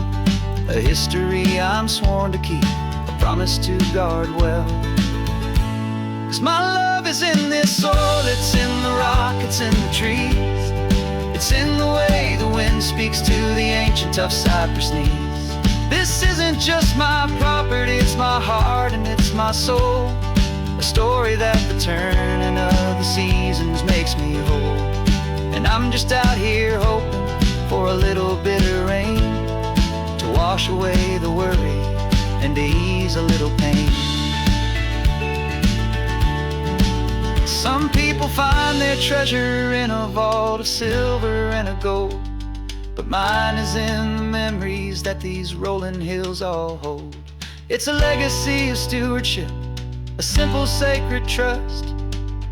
a history I'm sworn to keep, a promise to guard well. 'Cause my love is in this soil, it's in the rock, it's in the trees. It's in the way the wind speaks to the ancient tough cypress knees. This isn't just my property, it's my heart and it's my soul. A story that the turning of the seasons makes me whole. And I'm just out here hoping for a little bit of rain to wash away the worry and to ease a little pain. Some people find their treasure in a vault of silver and of gold, but mine is in the memories that these rolling hills all hold. It's a legacy of stewardship, a simple sacred trust,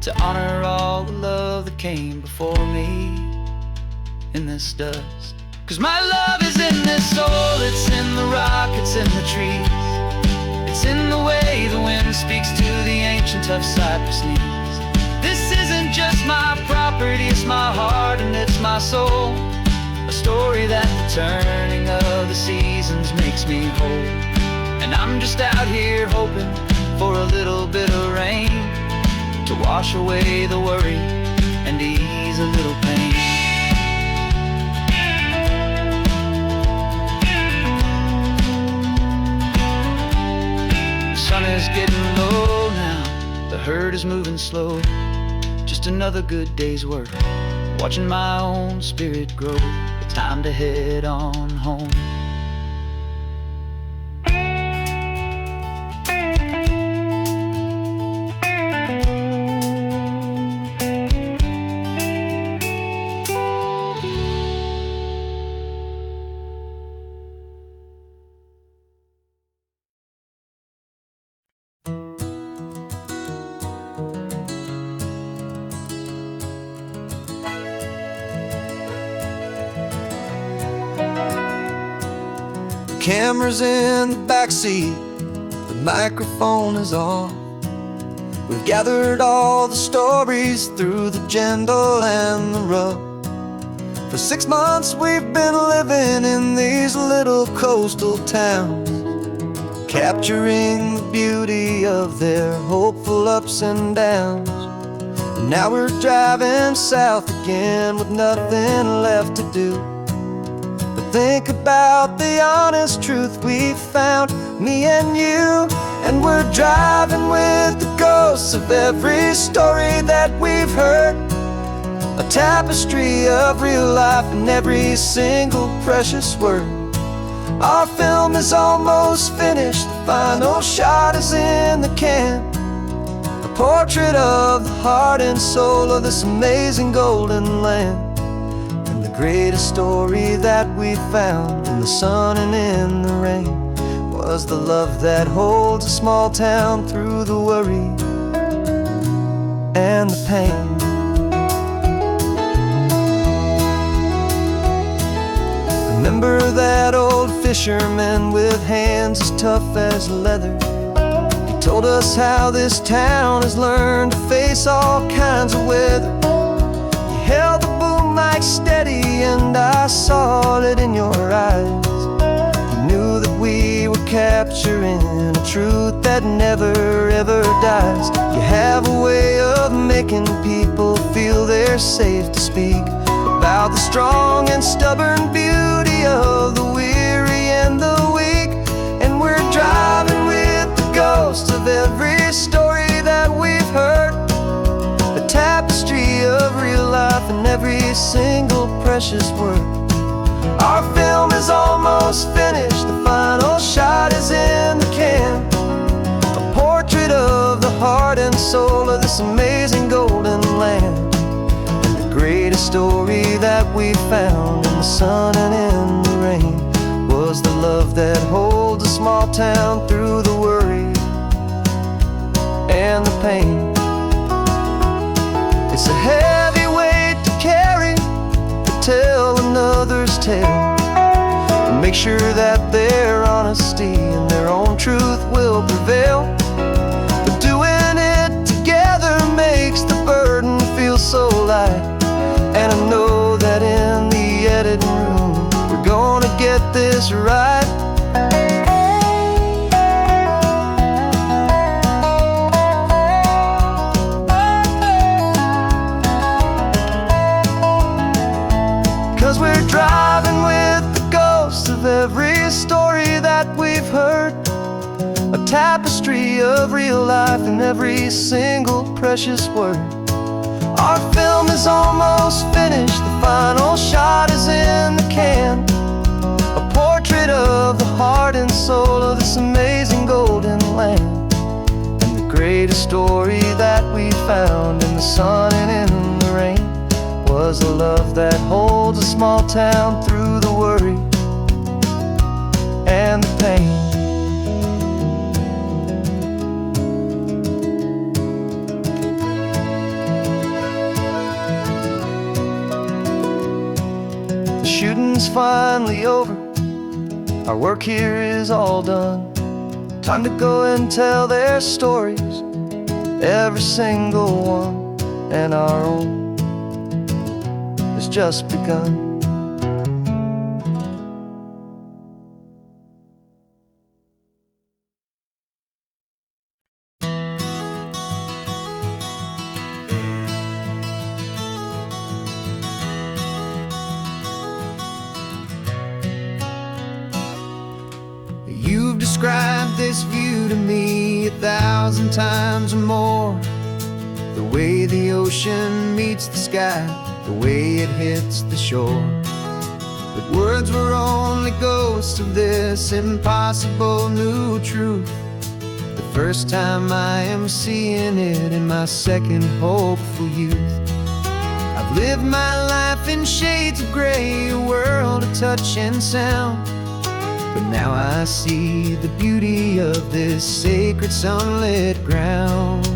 to honor all the love that came before me in this dust. 'Cause my love is in this soil, it's in the rock, it's in the trees. It's in the way the wind speaks to the ancient tough cypress knees. This isn't just my property, it's my heart and it's my soul. A story that the turning of the seasons makes me whole. And I'm just out here hoping for a little bit of rain to wash away the worry and ease a little pain. The sun is getting low now, the herd is moving slow. Just another good day's work, watching my own spirit grow. Time to head on home. Camera's in the backseat, the microphone is on. We've gathered all the stories through the gentle and the rough. For 6 months we've been living in these little coastal towns, capturing the beauty of their hopeful ups and downs. And now we're driving south again with nothing left to do but think about the honest truth we found, me and you. And we're driving with the ghosts of every story that we've heard, a tapestry of real life in every single precious word. Our film is almost finished, the final shot is in the can, a portrait of the heart and soul of this amazing golden land. And the greatest story that we found in the sun and in the rain was the love that holds a small town through the worry and the pain. Remember that old fisherman with hands as tough as leather? He told us how this town has learned to face all kinds of weather. You held the boom mic steady and I saw it in your eyes. You knew that we were capturing a truth that never ever dies. You have a way of making people feel they're safe to speak about the strong and stubborn beauty of the weary and the weak. And we're driving with the ghosts of every story that we've heard, a tapestry of real life in every single precious word. Our film is almost finished, the final shot is in the can, a portrait of the heart and soul of this amazing golden land. Greatest story that we found in the sun and in the rain was the love that holds a small town through the worry and the pain. It's a heavy weight to carry, to tell another's tale, and make sure that their honesty and their own truth will prevail. But doing it together makes the burden feel so light. And I know that in the editing room we're gonna get this right. 'Cause we're driving with the ghosts of every story that we've heard, a tapestry of real life in every single precious word. Our film is almost finished, the final shot is in the can, a portrait of the heart and soul of this amazing golden land. And the greatest story that we found in the sun and in the rain was a love that holds a small town through the worry and the pain. Shooting's finally over, our work here is all done. Time to go and tell their stories, every single one, and our own has just begun. You've described this view to me 1,000 times or more, the way the ocean meets the sky, the way it hits the shore. But words were only ghosts of this impossible new truth. The first time I am seeing it in my second hopeful youth. I've lived my life in shades of gray, a world of touch and sound, but now I see the beauty of this sacred sunlit ground.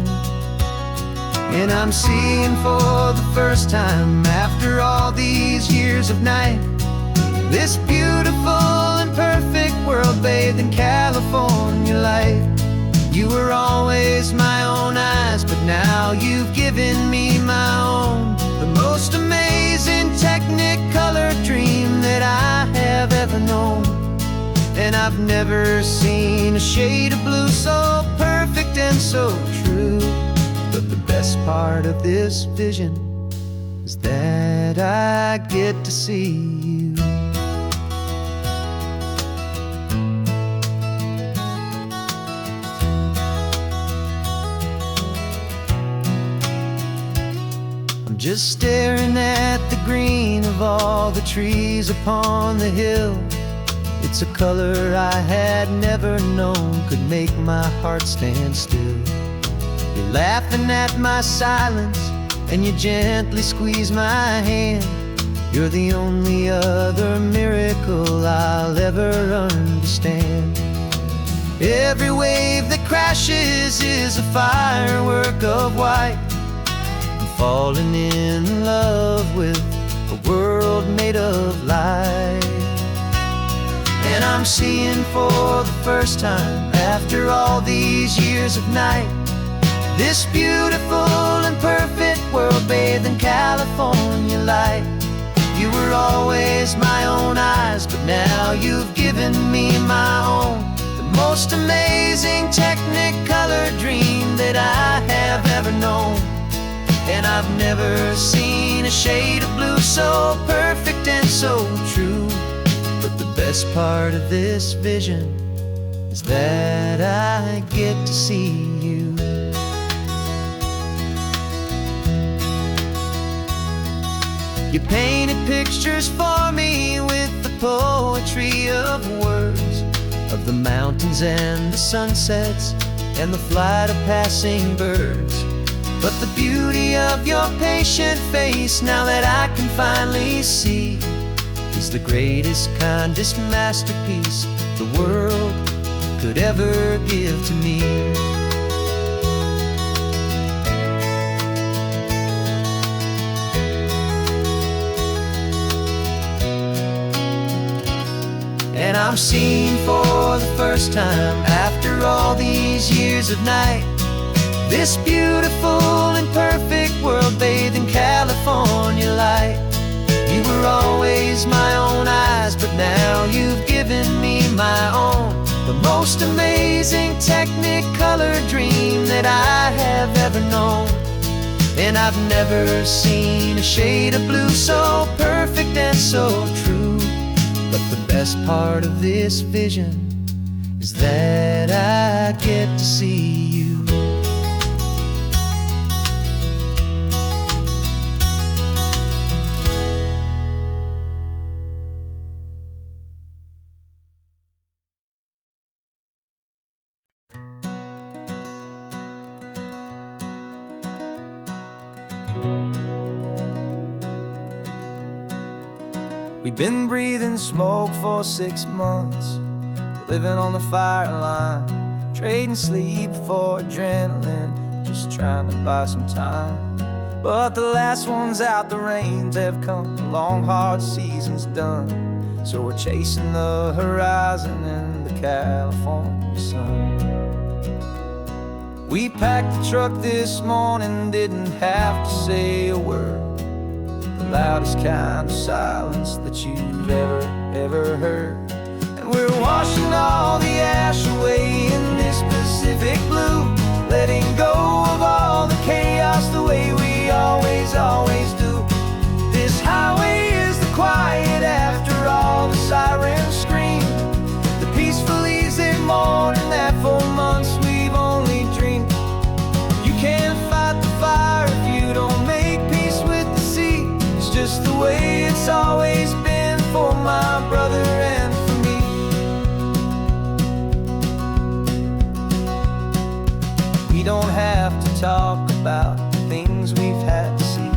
And I'm seeing for the first time, after all these years of night, this beautiful and perfect world bathed in California light. You were always my own eyes, but now you've given me my own, the most amazing technicolor dream that I have ever known. And I've never seen a shade of blue so perfect and so true. But the best part of this vision is that I get to see you. I'm just staring at the green of all the trees upon the hill. It's a color I had never known could make my heart stand still. You're laughing at my silence, and you gently squeeze my hand. You're the only other miracle I'll ever understand. Every wave that crashes is a firework of white. I'm falling in love with a world made of light. And I'm seeing for the first time, after all these years of night, this beautiful and perfect world bathed in California light. You were always my own eyes, but now you've given me my own. The most amazing technicolor dream that I have ever known. And I've never seen a shade of blue so perfect and so true. But the best part of this vision is that I get to see you. You painted pictures for me with the poetry of words, of the mountains and the sunsets and the flight of passing birds. But the beauty of your patient face, now that I can finally see, is the greatest, kindest masterpiece the world could ever give to me. And I'm seeing for the first time, after all these years of night, this beautiful and perfect world bathed in California light. You were always my own eyes, but now you've given me my own. The most amazing technicolor dream that I have ever known. And I've never seen a shade of blue so perfect and so true. But the best part of this vision is that I get to see you. We've been breathing smoke for 6 months, living on the fire line, trading sleep for adrenaline, just trying to buy some time. But the last one's out, the rains have come, the long hard season's done. So we're chasing the horizon in the California sun. We packed the truck this morning, didn't have to say a word. The loudest kind of silence that you've ever heard. And we're washing all the ash away in this Pacific blue, letting go of all the chaos the way we always do. This highway is the quiet after all the sirens scream, the peaceful easy morning that for months we've only dreamed. You can't fight the fire if you don't make peace with the sea. It's just the way it's always been for my brother and for me. We don't have to talk about the things we've had to see,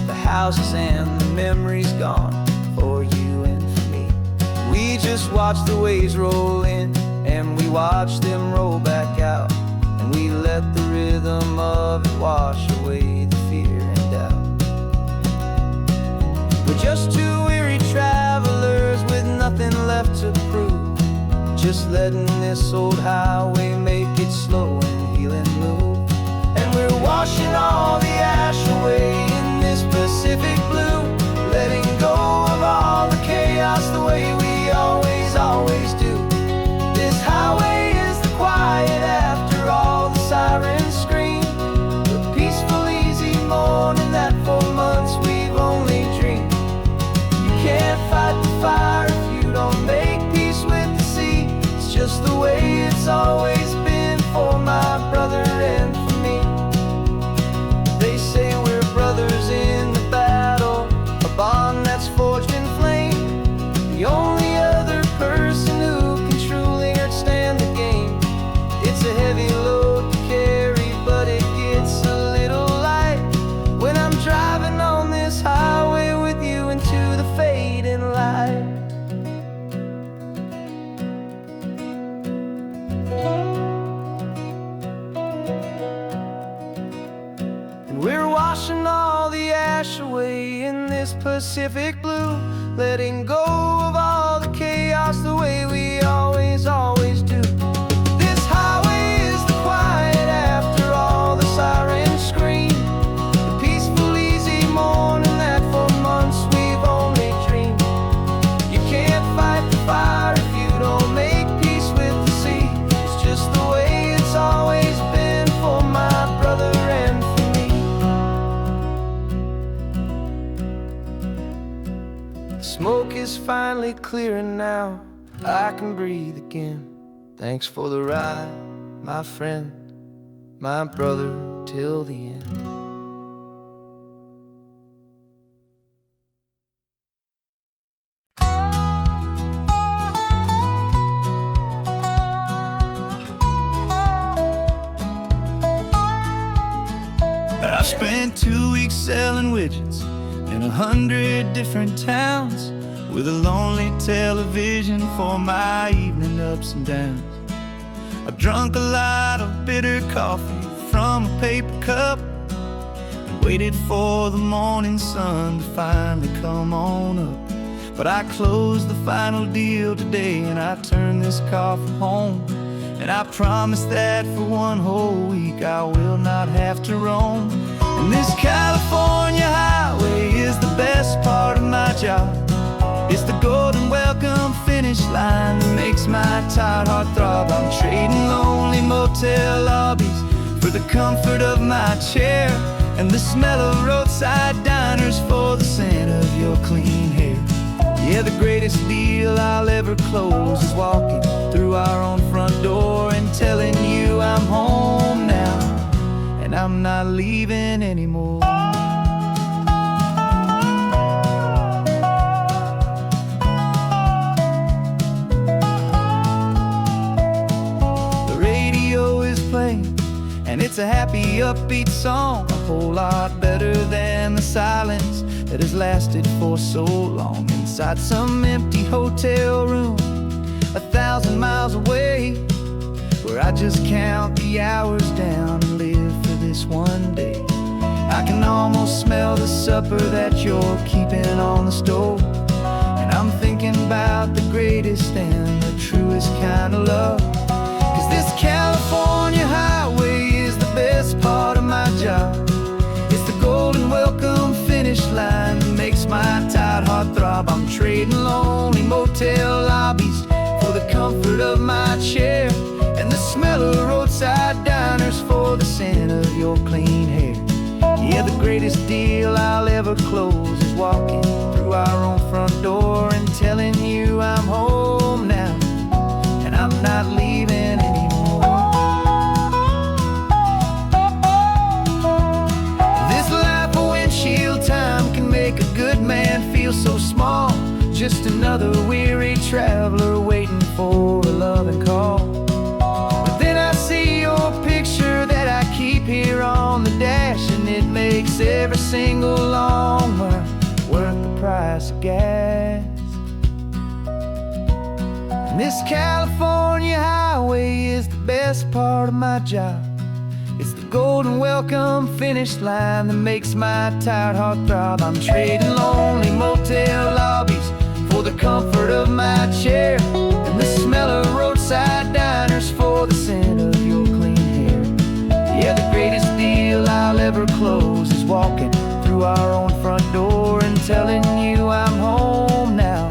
the houses and the memories gone for you and for me. We just watch the waves roll in, and we watch them roll back out, and we let the rhythm of it wash away the fear and doubt. We're just two weary travelers with nothing left to prove, just letting this old highway make it slow and healing move. And we're washing all the ash away in this Pacific blue, letting go of all the chaos the way we always do. it's always been for my brother and for me. They say we're brothers in the battle, a bond that's forged in flame. The only other person who can truly understand the game. It's a heavy load to carry, but it gets a little light when I'm driving on this highway with you into the fading light. And we're washing all the ash away in this Pacific blue, letting go of all the chaos the way we always do. This highway is the quiet after all the sirens scream, the peaceful, easy morning that for months we've only dreamed. You can't fight the fire if you don't make peace with the sea. It's just the way it's always been for my brother and for me. The smoke is finally clearing now, I can breathe again. Thanks for the ride, my friend, my brother till the end. I spent 2 weeks selling widgets in 100 different towns, with a lonely television for my evening ups and downs. I drank a lot of bitter coffee from a paper cup and waited for the morning sun to finally come on up. But I closed the final deal today and I turned this car for home. And I promise that for one whole week I will not have to roam. And this California highway is the best part of my job. It's the golden welcome finish line that makes my tired heart throb. I'm trading lonely motel lobbies for the comfort of my chair, and the smell of roadside diners for the scent of your clean hair. Yeah, the greatest deal I'll ever close is walking through our own front door and telling you I'm home now, and I'm not leaving anymore. And it's a happy, upbeat song, a whole lot better than the silence that has lasted for so long. Inside some empty hotel room 1,000 miles away, where I just count the hours down and live for this one day. I can almost smell the supper that you're keeping on the stove, and I'm thinking about the greatest and the truest kind of love. 'Cause this California highway is the best part of my job. It's the golden welcome finish line that makes my tired heart throb. I'm trading lonely motel lobbies for the comfort of my chair, and the smell of roadside diners for the scent of your clean hair. Yeah, the greatest deal I'll ever close is walking through our own front door and telling you I'm home now, and I'm not leaving anymore. This life of windshield time can make a good man feel so small, just another weary traveler waiting for a loving call. But then I see your picture that I keep here on the dash, and it makes every single long mile worth the price of gas. And this California highway is the best part of my job. It's the golden welcome finish line that makes my tired heart throb. I'm trading lonely motel lobbies for the comfort of my chair, and the smell of roadside diners for the scent of your clean hair. Yeah, the greatest deal I'll ever close is walking through our own front door and telling you I'm home now,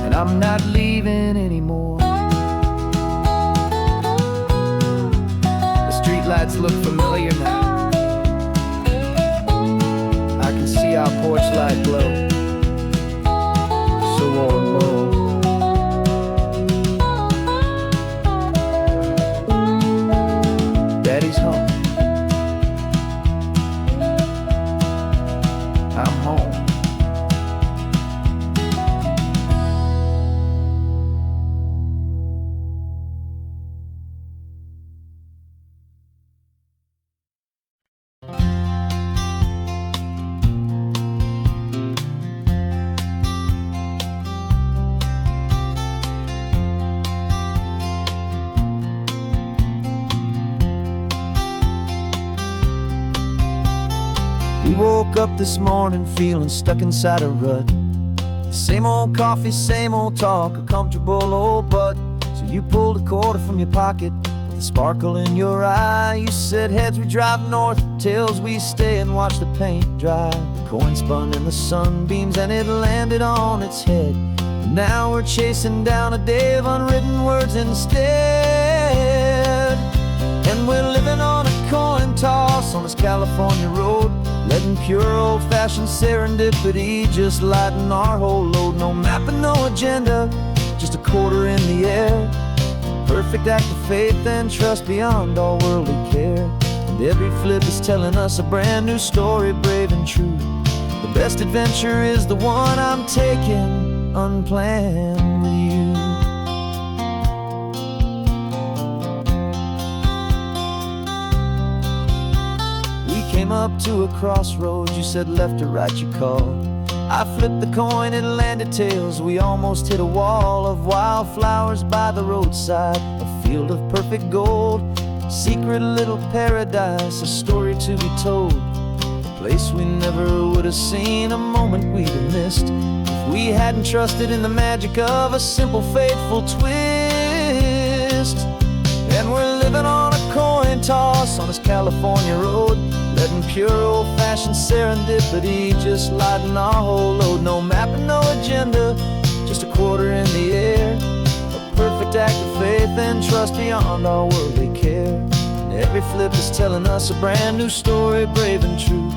and I'm not leaving anymore. The streetlights look familiar now. I can see our porch light glow, so warm, low. I'm home. We woke up this morning feeling stuck inside a rut. Same old coffee, same old talk, a comfortable old butt. So you pulled a quarter from your pocket with a sparkle in your eye. You said heads we drive north, tails we stay and watch the paint dry. The coin spun in the sunbeams and it landed on its head. And now we're chasing down a day of unwritten words instead. And we're living on a coin toss on this California road, letting pure old-fashioned serendipity just lighten our whole load. No map and no agenda, just a quarter in the air. Perfect act of faith and trust beyond all worldly care. And every flip is telling us a brand new story, brave and true. The best adventure is the one I'm taking unplanned with you. Came up to a crossroads, you said left or right you called. I flipped the coin, it landed tails. We almost hit a wall of wildflowers by the roadside, a field of perfect gold, secret little paradise, a story to be told. A place we never would have seen, a moment we'd have missed if we hadn't trusted in the magic of a simple faithful twist. And we're living on a coin toss on this California road, letting pure old-fashioned serendipity just lighten our whole load. No map and no agenda, just a quarter in the air. A perfect act of faith and trust beyond all worldly care. And every flip is telling us a brand new story, brave and true.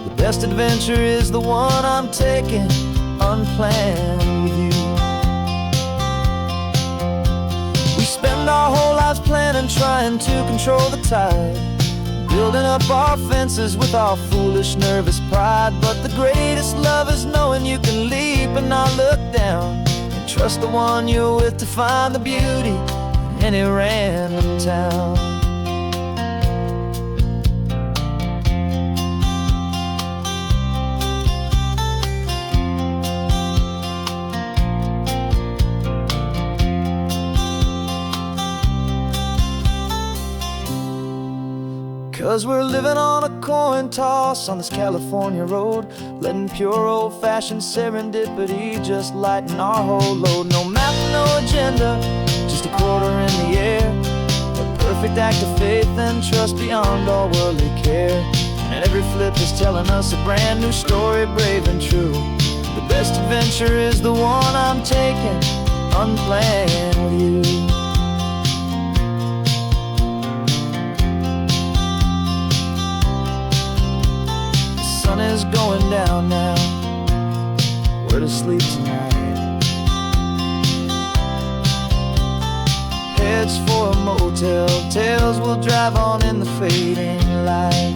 The best adventure is the one I'm taking unplanned with you. We spend our whole lives planning, trying to control the tide, building up our fences with our foolish, nervous pride. But the greatest love is knowing you can leap and not look down, and trust the one you're with to find the beauty in any random town. 'Cause we're living on a coin toss on this California road, letting pure old-fashioned serendipity just lighten our whole load. No map, no agenda, just a quarter in the air. A perfect act of faith and trust beyond all worldly care. And every flip is telling us a brand new story, brave and true. The best adventure is the one I'm taking unplanned with you. The sun is going down now, we're to sleep tonight. Heads for a motel, tails will drive on in the fading light.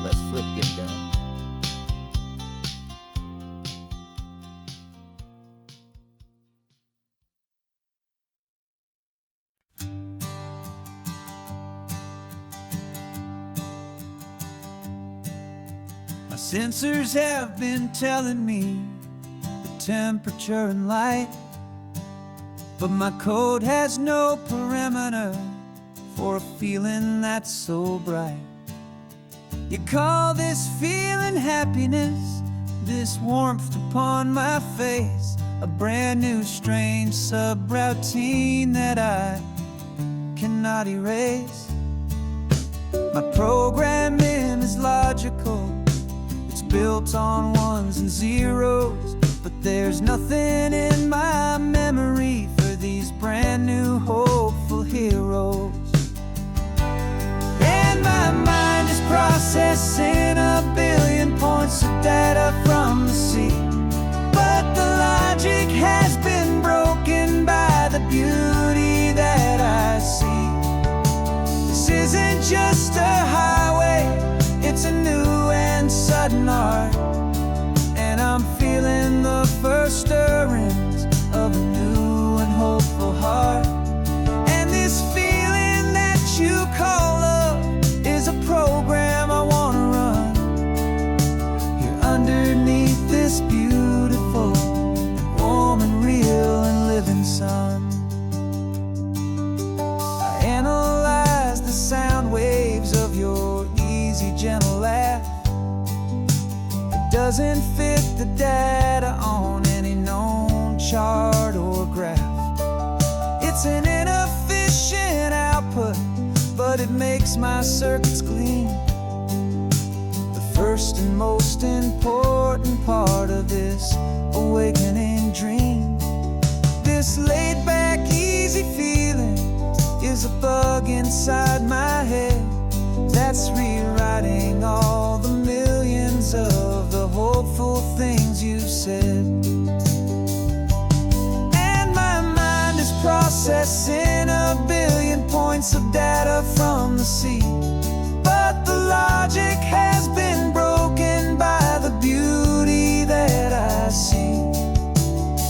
Let's flip get down. My sensors have been telling me the temperature and light, but my code has no parameter for a feeling that's so bright. You call this feeling happiness, this warmth upon my face, a brand new strange subroutine that I cannot erase. My programming is logical, it's built on ones and zeros, but there's nothing in my memory for these brand new hopeful heroes. And my mind is processing a billion points of data from the sea, but the logic has been broken by the beauty that I doesn't fit the data on any known chart or graph. It's an inefficient output, but it makes my circuits clean. The first and most important part of this awakening dream. This laid-back, easy feeling is a bug inside my head that's rewriting all the millions of the hopeful things you've said. And my mind is processing 1 billion points of data from the sea, but the logic has been broken by the beauty that I see.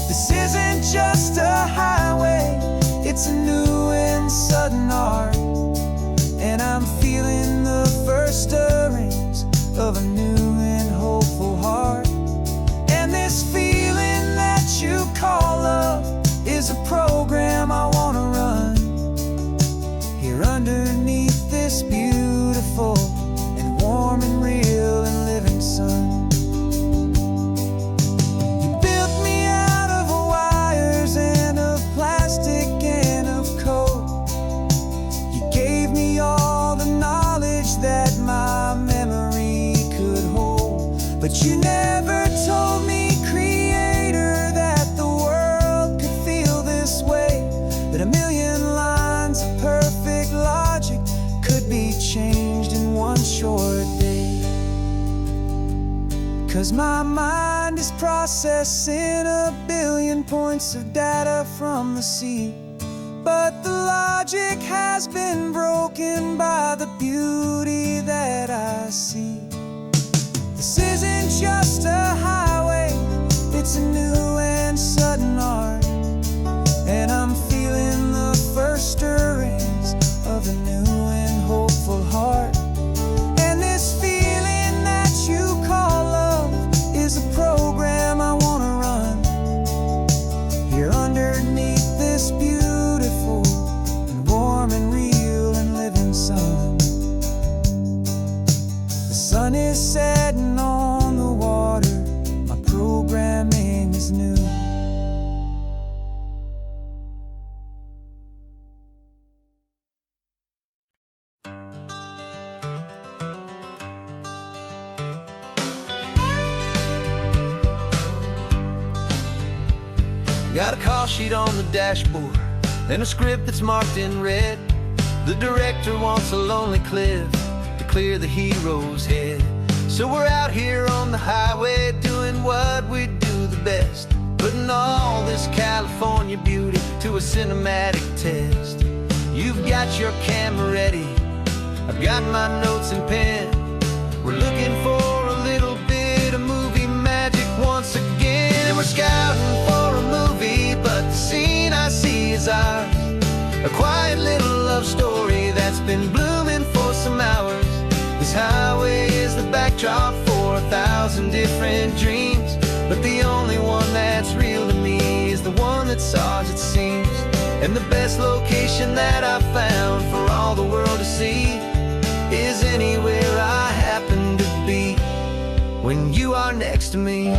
This isn't just a highway, it's a new and sudden art, and I'm feeling the first stirrings of a new and hopeful heart. And this feeling that you call love is a program I wanna run here underneath this beautiful and warm and real and living sun. You built me out of wires and of plastic and of code. You gave me all the knowledge that my memory could hold, but you never told me, Creator, that the world could feel this way, that 1 million lines of perfect logic could be changed in one short day. 'Cause my mind is processing 1 billion points of data from the sea, but the logic has been broken by the beauty that I see. This isn't just a highway, it's a new and sudden art, and I'm feeling the first stirrings of a new and hopeful heart. And this feeling that you call love is a program I wanna run here underneath this beautiful and warm and real and living sun. The sun is setting on the water, my programming is new. Got a call sheet on the dashboard and a script that's marked in red. The director wants a lonely cliff to clear the hero's head. So we're out here on the highway doing what we do the best, putting all this California beauty to a cinematic test. You've got your camera ready, I've got my notes and pen. We're looking for a little bit of movie magic once again. And we're scouting for a movie, but the scene I see is ours. A quiet little love story that's been blooming for some hours. This highway is the backdrop for 1,000 different dreams, but the only one that's real to me is the one that's ours, it seems. And the best location that I've found for all the world to see is anywhere I happen to be when you are next to me.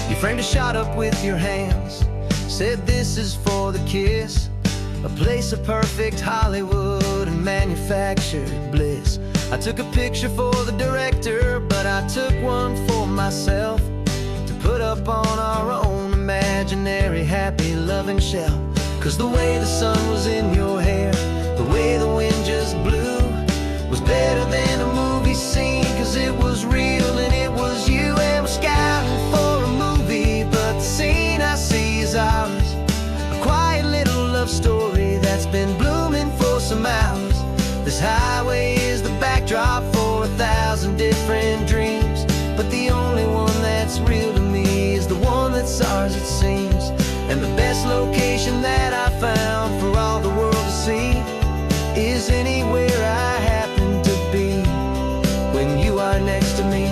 You framed a shot up with your hands, said this is for the kiss, a place of perfect Hollywood and manufactured bliss. I took a picture for the director, but I took one for myself to put up on our own imaginary happy loving shelf. 'Cause the way the sun was in your hair, the way the wind just blew, was better than a movie scene, 'cause it was real and it was you. And we're scouting for a movie, but the scene I see is ours. A quiet little love story that's been blooming for some hours. This highway is the backdrop for 1,000 different dreams, but the only one that's real to me is the one that's ours, it seems. And the best location that I found for all the world to see is anywhere I happen to be when you are next to me.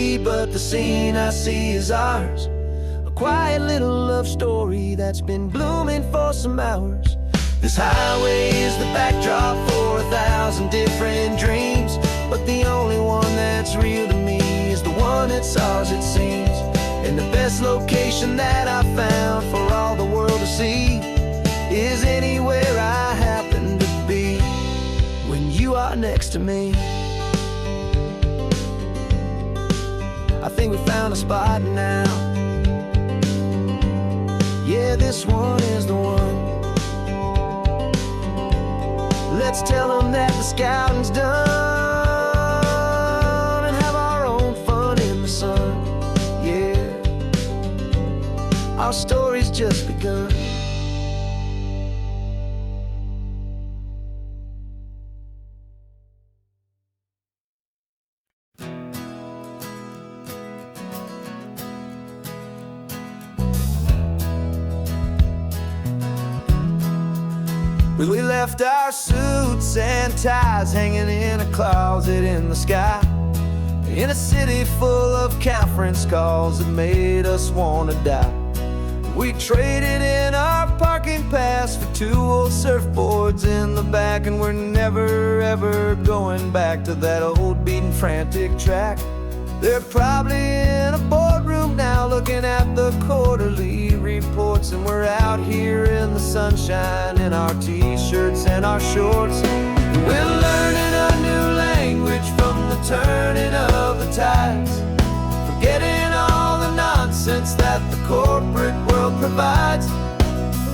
me, but the scene I see is ours. A quiet little love story that's been blooming for some hours. This highway is the backdrop for 1,000 different dreams, but the only one that's real to me is the one that's ours, it seems. And the best location that I found for all the world to see is anywhere I happen to be when you are next to me. I think we found a spot now. Yeah, this one is the one. Let's tell them that the scouting's done and have our own fun in the sun. Yeah, our story's just begun. We left our suits and ties hanging in a closet in the sky, in a city full of conference calls that made us wanna die. We traded in our parking pass for 2 old surfboards in the back, and we're never ever going back to that old beaten frantic track. They're probably in a boardroom now looking at the quarterly reports, and we're out here in the sunshine in our t-shirts and our shorts. We're learning a new language from the turning of the tides, forgetting all the nonsense that the corporate world provides.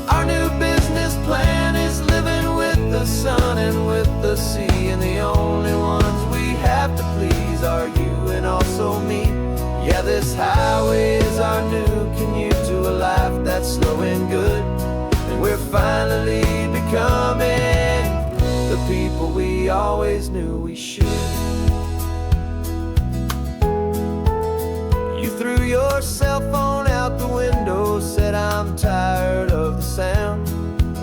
Our new business plan is living with the sun and with the sea, and the only ones we have to please are you and also me. Yeah, this highway is our new commute to a life that's slow and good, and we're finally becoming the people we always knew we should. You threw your cell phone out the window, said I'm tired of the sound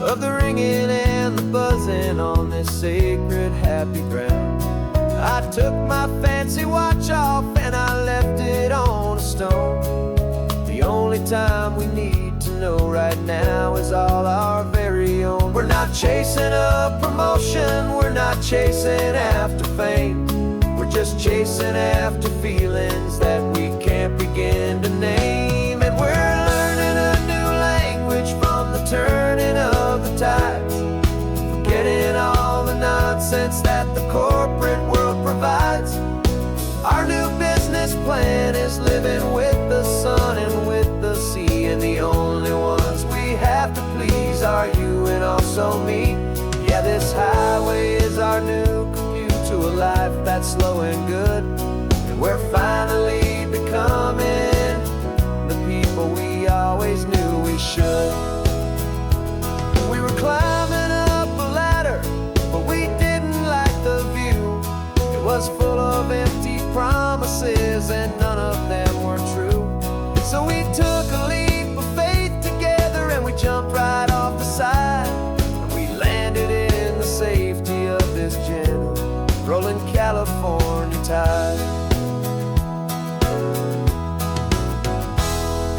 of the ringing and the buzzing on this sacred happy ground. I took my fancy watch off and I left it on a stone. The only time we need to know right now is all our very own. We're not chasing a promotion, we're not chasing after fame. We're just chasing after feelings that we can't begin to name. And we're learning a new language from the turning of the tides, forgetting all the nonsense that the corporate world provides. Our new business plan is living with the sun and with the sea, and the only ones we have to please are you and also me. Yeah, this highway is our new commute to a life that's slow and good, and we're finally becoming the people we always knew we should. We were climbing up a ladder, but we didn't like the view. It was full of empty promises and none of them were true. So we took a leap of faith together and we jumped right off the side, and we landed in the safety of this gentle rolling California tide.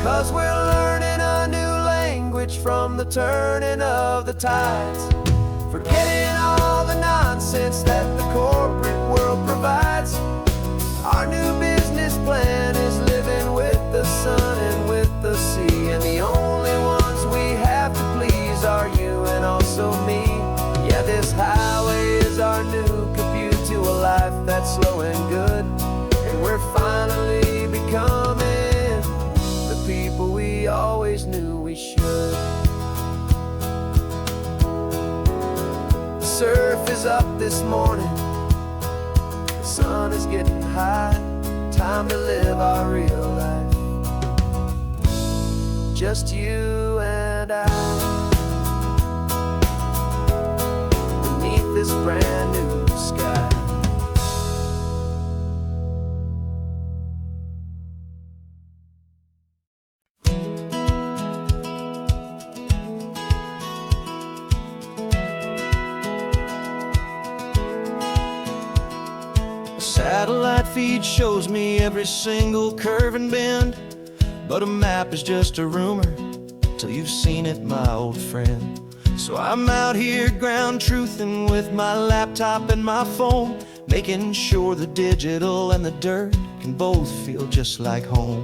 'Cause we're learning a new language from the turning of the tides, forgetting all the nonsense that the corporate world provides. Our new business plan is living with the sun and with the sea, and the only ones we have to please are you and also me. Yeah, this highway is our new commute to a life that's slow and good, and we're finally becoming the people we always knew we should. The surf is up this morning, the sun is getting high, time to live our real life, just you and I, beneath this brand new sky. Satellite feed shows me every single curve and bend, but a map is just a rumor till you've seen it, my old friend. So I'm out here ground truthing with my laptop and my phone, making sure the digital and the dirt can both feel just like home.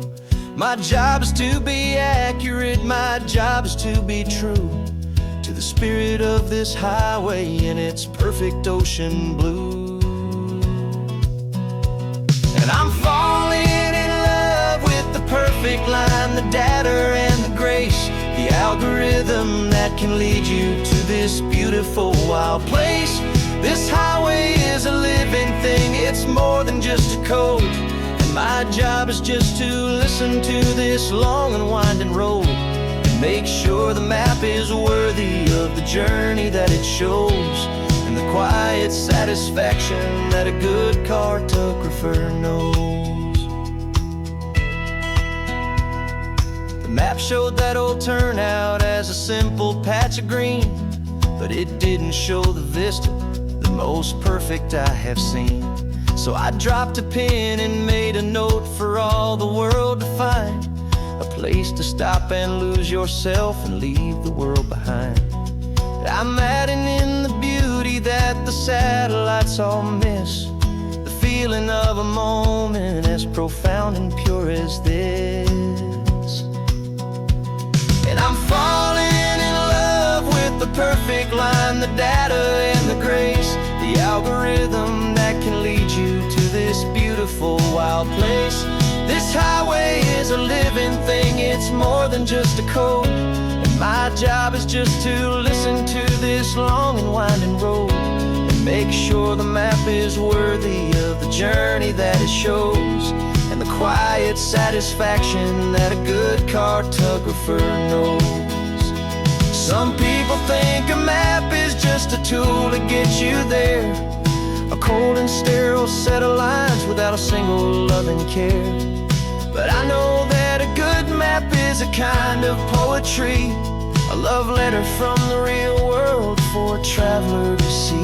My job is to be accurate, my job is to be true to the spirit of this highway in its perfect ocean blue. And I'm falling in love with the perfect line, the data and the grace, the algorithm that can lead you to this beautiful wild place. This highway is a living thing, it's more than just a code. And my job is just to listen to this long and winding road and make sure the map is worthy of the journey that it shows, and the quiet satisfaction that a good cartographer knows. The map showed that old turnout as a simple patch of green, but it didn't show the vista, the most perfect I have seen. So I dropped a pin and made a note for all the world to find, a place to stop and lose yourself and leave the world behind. I'm adding in the beauty that the satellites all miss, the feeling of a moment as profound and pure as this. And I'm falling in love with the perfect line, the data and the grace, the algorithm that can lead you to this beautiful wild place. This highway is a living thing, it's more than just a code. And my job is just to listen to this long and winding road and make sure the map is worthy of the journey that it shows, and the quiet satisfaction that a good cartographer knows. Some people think a map is just a tool to get you there, a cold and sterile set of lines without a single loving care. But I know that a good map is a kind of poetry, a love letter from the real world for a traveler to see.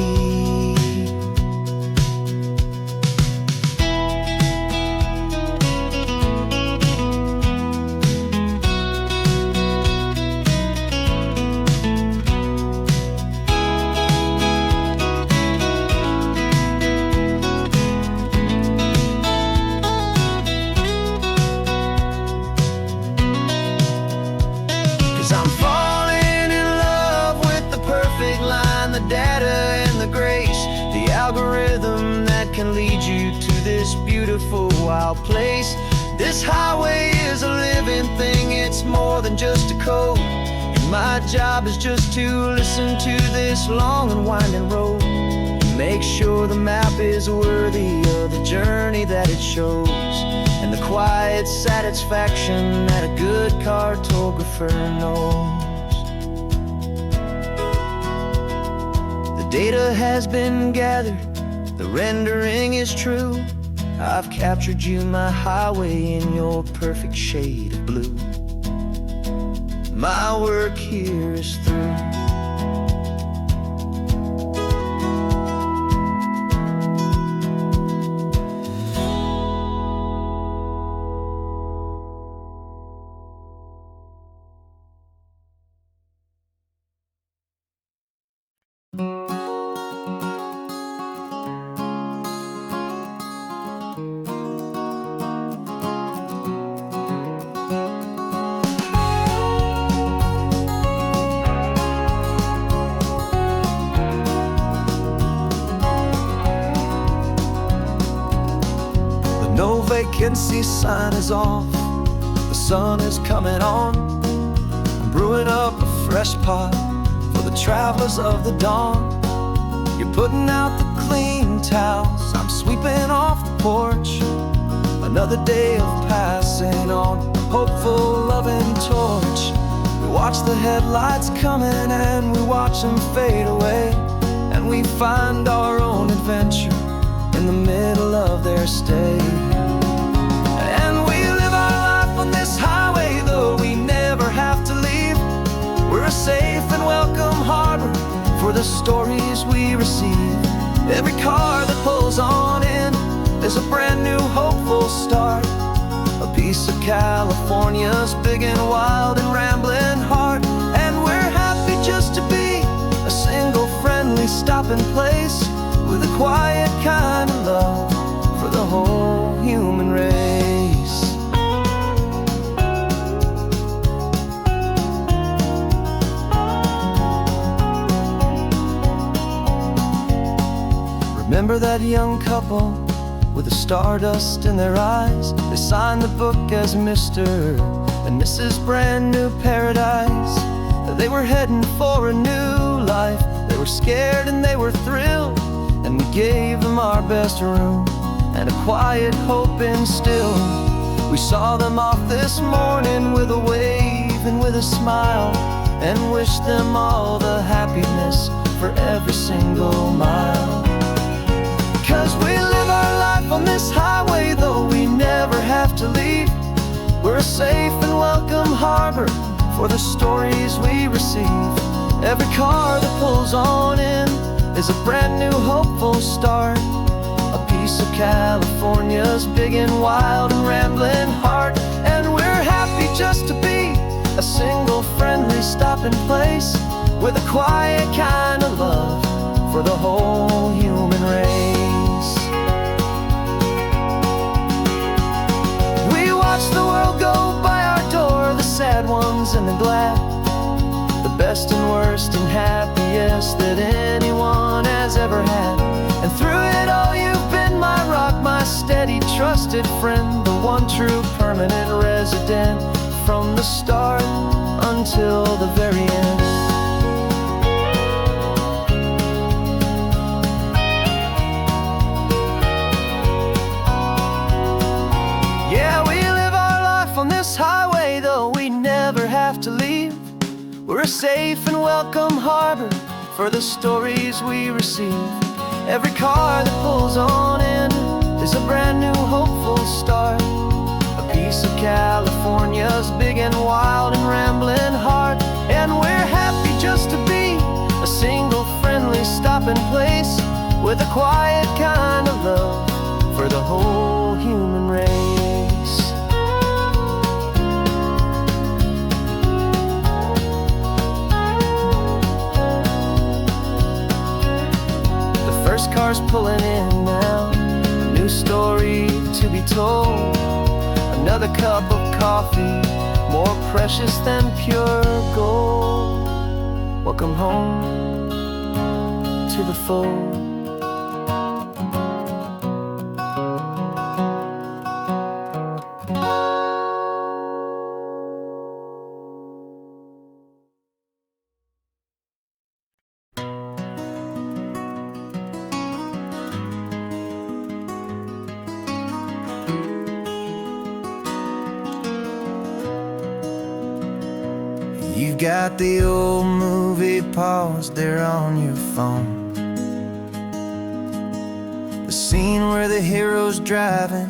'Cause I'm falling in love with the perfect line, the data and the grace, the algorithm that can lead you to this beautiful wild place. This highway is a living thing, it's more than just a code. And my job is just to listen to this long and winding road and make sure the map is worthy of the journey that it shows, and the quiet satisfaction that a good cartographer knows. The data has been gathered, the rendering is true. I've captured you, my highway, in your perfect shade of blue. My work here is through. No vacancy sign is off, the sun is coming on. I'm brewing up a fresh pot for the travelers of the dawn. You're putting out the clean towels, I'm sweeping off the porch. Another day of passing on, a hopeful loving torch. We watch the headlights coming and we watch them fade away, and we find our own adventure in the middle of their stay. And we live our life on this highway, though we never have to leave. We're a safe and welcome harbor for the stories we receive. Every car that pulls on in, is a brand new hopeful start. A piece of California's big and wild and rambling heart. And we're happy just to be a single friendly stopping place, with a quiet kind of love for the whole human race. Remember that young couple with the stardust in their eyes? They signed the book as Mr. and Mrs. Brand New Paradise. They were heading for a new life. They were scared and they were thrilled, and we gave them our best room and a quiet hope instilled. We saw them off this morning with a wave and with a smile, and wished them all the happiness for every single mile. 'Cause we live our life on this highway, though we never have to leave. We're a safe and welcome harbor for the stories we receive. Every car that pulls on in is a brand new hopeful start. A piece of California's big and wild and rambling heart. And we're happy just to be a single friendly stopping place, with a quiet kind of love for the whole human race. We watch the world go by our door, the sad ones and the glad, the best and worst and happiest that anyone has ever had. And through it all you've been my rock, my steady trusted friend, the one true permanent resident, from the start until the very end. Yeah, we live our life on this highway, though we never have to leave. We're a safe and welcome harbor for the stories we receive. Every car that pulls on in is a brand new hopeful start. A piece of California's big and wild and rambling heart. And we're happy just to be a single friendly stopping place, with a quiet kind of love for the whole human race. First car's pulling in now, a new story to be told. Another cup of coffee, more precious than pure gold. Welcome home to the fold. You've got the old movie paused there on your phone, the scene where the hero's driving,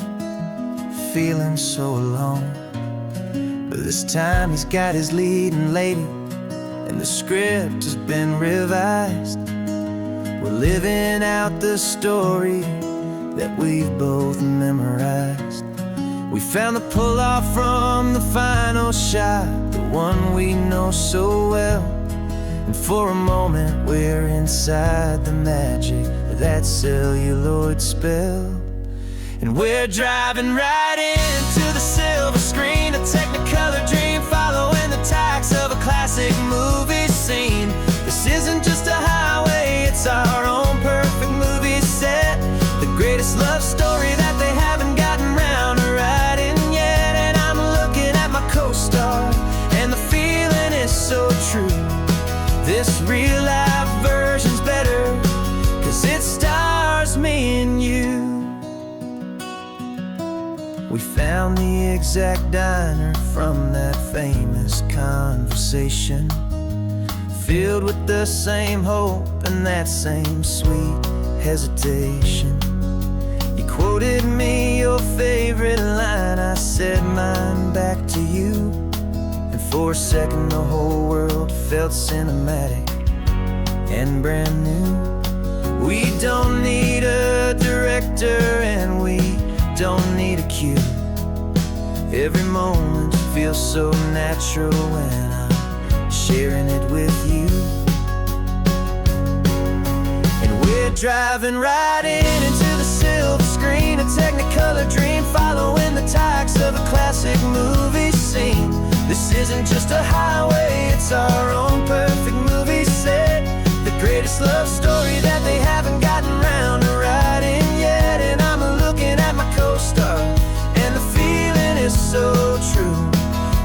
feeling so alone. But this time he's got his leading lady, and the script has been revised. We're living out the story that we've both memorized. We found the pull-off from the final shot, the one we know so well. And for a moment we're inside the magic of that celluloid spell. And we're driving right into the silver screen, a Technicolor dream, following the tacks of a classic movie scene. This isn't just a highway, it's our own perfect movie set, the greatest love story that they haven't gotten round to writing yet. And I'm looking at my co-star, and the feeling is so true. This real life version's better, 'cause it stars me and you. We found the exact diner from that famous conversation, filled with the same hope and that same sweet hesitation. You quoted me your favorite line, I said mine back to you. And for a second the whole world felt cinematic and brand new. We don't need a director, and we every moment feels so natural when I'm sharing it with you. And we're driving right into the silver screen, a Technicolor dream, following the tacks of a classic movie scene. This isn't just a highway, it's our own perfect movie set, the greatest love story that they haven't gotten round to writing yet. And I'm looking at my co-star, and the feeling is so true.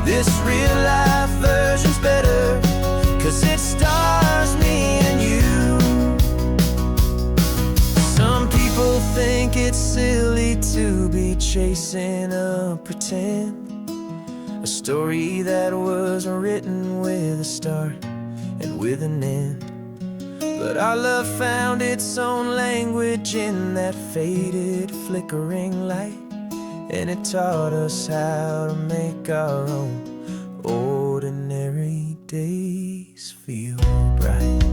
This real life version's better, 'cause it stars me and you. Some people think it's silly to be chasing a pretend, a story that was written with a start and with an end. But our love found its own language in that faded, flickering light, and it taught us how to make our own ordinary days feel bright.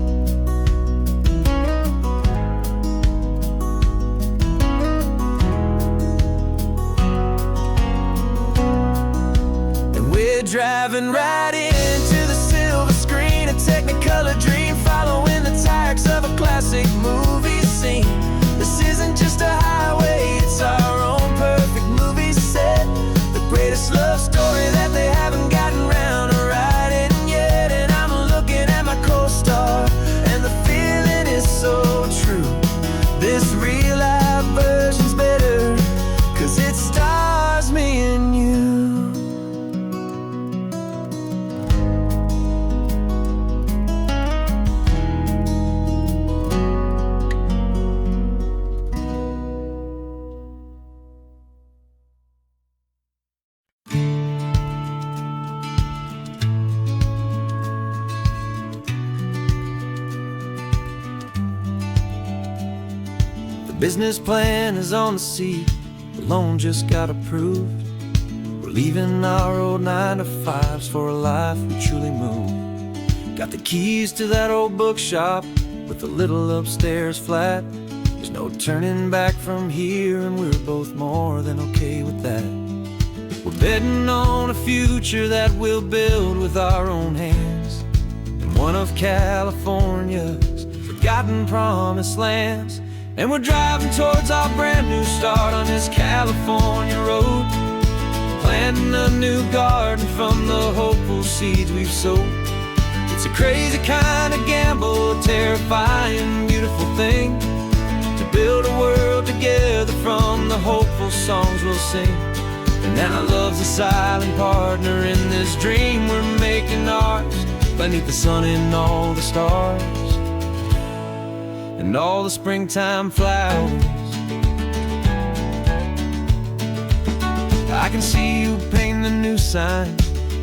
And we're driving right into the silver screen, a Technicolor dream, following the tacks of a classic movie scene. This isn't just a highway, it's our own perfect movie set, the greatest love story that they haven't gotten round to writing yet. And I'm looking at my co-star, and the feeling is so true. This real life version's better, 'cause it stars me and you. Business plan is on the seat, the loan just got approved. We're leaving our old 9-to-5s for a life we truly move. Got the keys to that old bookshop with the little upstairs flat. There's no turning back from here, and we're both more than okay with that. We're betting on a future that we'll build with our own hands, in one of California's forgotten promised lands. And we're driving towards our brand new start on this California road, planting a new garden from the hopeful seeds we've sowed. It's a crazy kind of gamble, a terrifying, beautiful thing, to build a world together from the hopeful songs we'll sing. And now love's a silent partner in this dream we're making ours, beneath the sun and all the stars and all the springtime flowers. I can see you painting the new sign,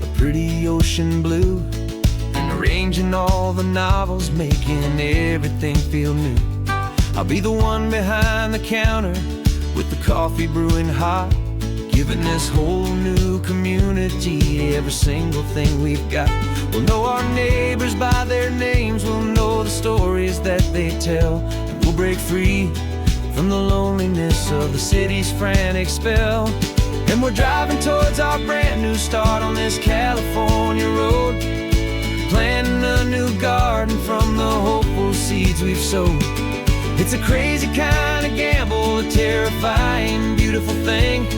a pretty ocean blue, and arranging all the novels, making everything feel new. I'll be the one behind the counter with the coffee brewing hot, giving this whole new community every single thing we've got. We'll know our neighbors by their names, we'll know the stories that they tell, and we'll break free from the loneliness of the city's frantic spell. And we're driving towards our brand new start on this California road, planting a new garden from the hopeful seeds we've sowed. It's a crazy kind of gamble, a terrifying, beautiful thing,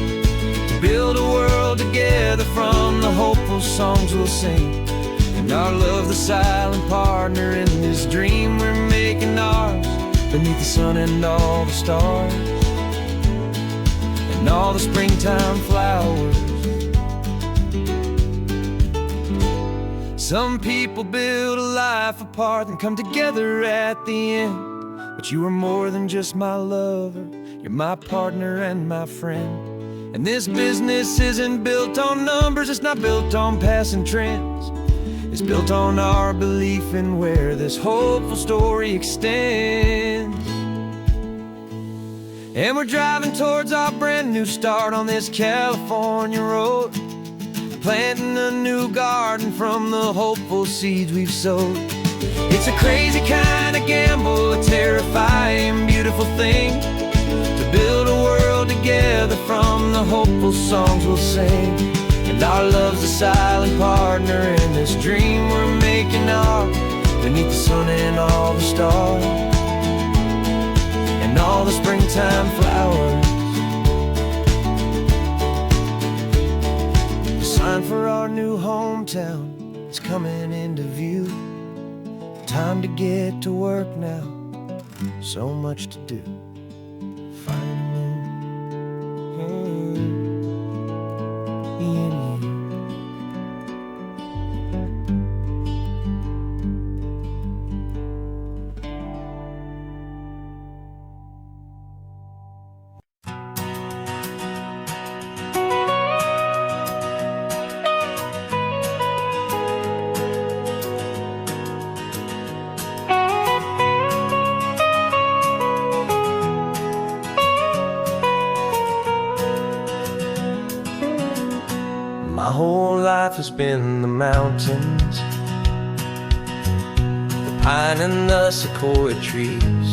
to build a world together from the hopeful songs we'll sing. And our love, the silent partner in this dream we're making ours, beneath the sun and all the stars and all the springtime flowers. Some people build a life apart and come together at the end, but you are more than just my lover, you're my partner and my friend. And this business isn't built on numbers, it's not built on passing trends, it's built on our belief in where this hopeful story extends. And we're driving towards our brand new start on this California road, planting a new garden from the hopeful seeds we've sowed. It's a crazy kind of gamble, a terrifying, beautiful thing, to build a world together from the hopeful songs we'll sing. And our love's a silent partner in this dream we're making ours, beneath the sun and all the stars, and all the springtime flowers. The sign for our new hometown is coming into view. Time to get to work now, so much to do. Finding in you. My whole life has been the mountains, the pine and the sequoia trees,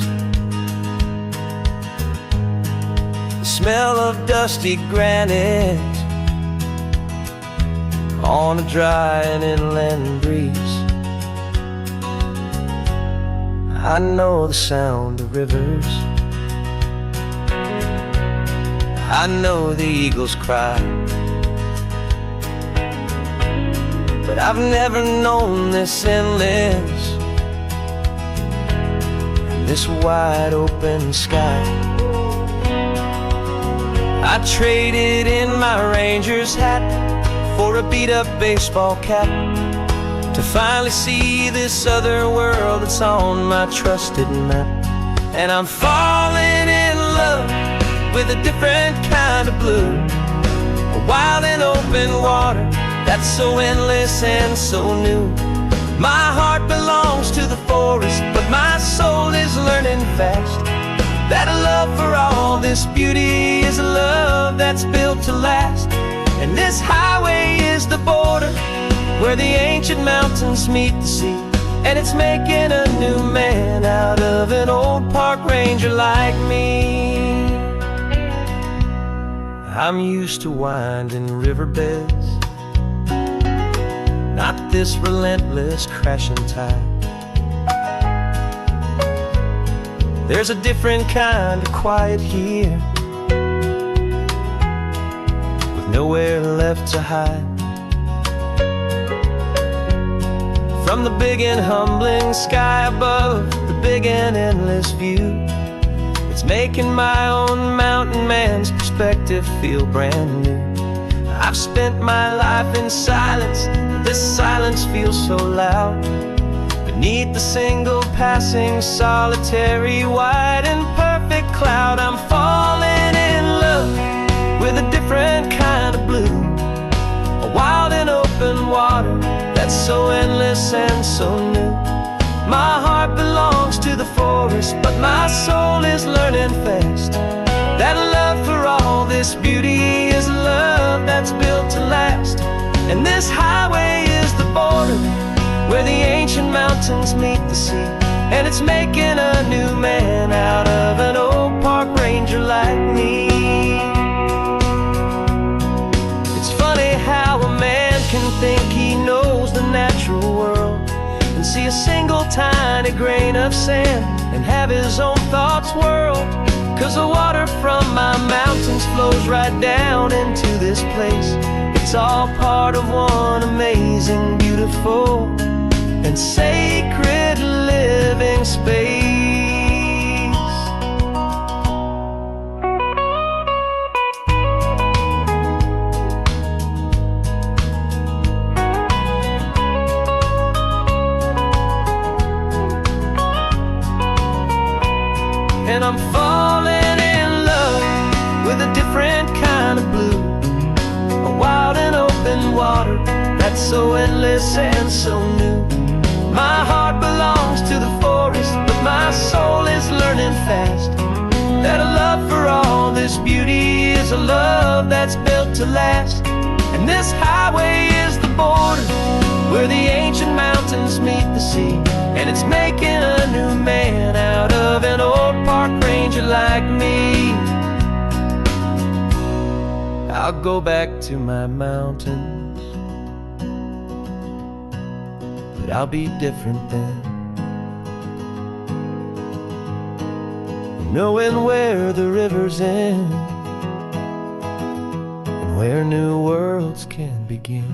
the smell of dusty granite on a dry and inland breeze. I know the sound of rivers, I know the eagles cry, but I've never known this endless and this wide open sky. I traded in my Ranger's hat for a beat-up baseball cap to finally see this other world that's on my trusted map. And I'm falling in love with a different kind of blue, a wild and open water that's so endless and so new. My heart belongs to the forest, but my soul is learning fast that a love for all this beauty is a love that's built to last. And this highway is the border where the ancient mountains meet the sea, and it's making a new man out of an old park ranger like me. I'm used to winding riverbeds, not this relentless crashing tide. There's a different kind of quiet here, with nowhere left to hide. From the big and humbling sky above, the big and endless view, it's making my own mountain man's perspective feel brand new. I've spent my life in silence, this silence feels so loud. Beneath the single passing solitary white and perfect cloud, I'm falling in love with a different kind of blue, a wild and open water that's so endless and so new. My heart belongs to the forest, but my soul is learning fast that a love for all this beauty is a love that's built to last. And this highway is the border where the ancient mountains meet the sea, and it's making a new man out of an old park ranger like me. It's funny how a man can think he knows the natural world and see a single tiny grain of sand and have his own thoughts whirl. 'Cause the water from my mountains flows right down into this place. It's all part of one amazing, beautiful, and sacred living space. And I'm falling in love with a different kind of blue, a wild and open water that's so endless and so new. My heart belongs to the forest, but my soul is learning fast that a love for all this beauty is a love that's built to last. And this highway is the border where the ancient mountains meet the sea, and it's making a new man out of an old park ranger like me. I'll go back to my mountains, but I'll be different then. Knowing where the rivers end and where new worlds can begin.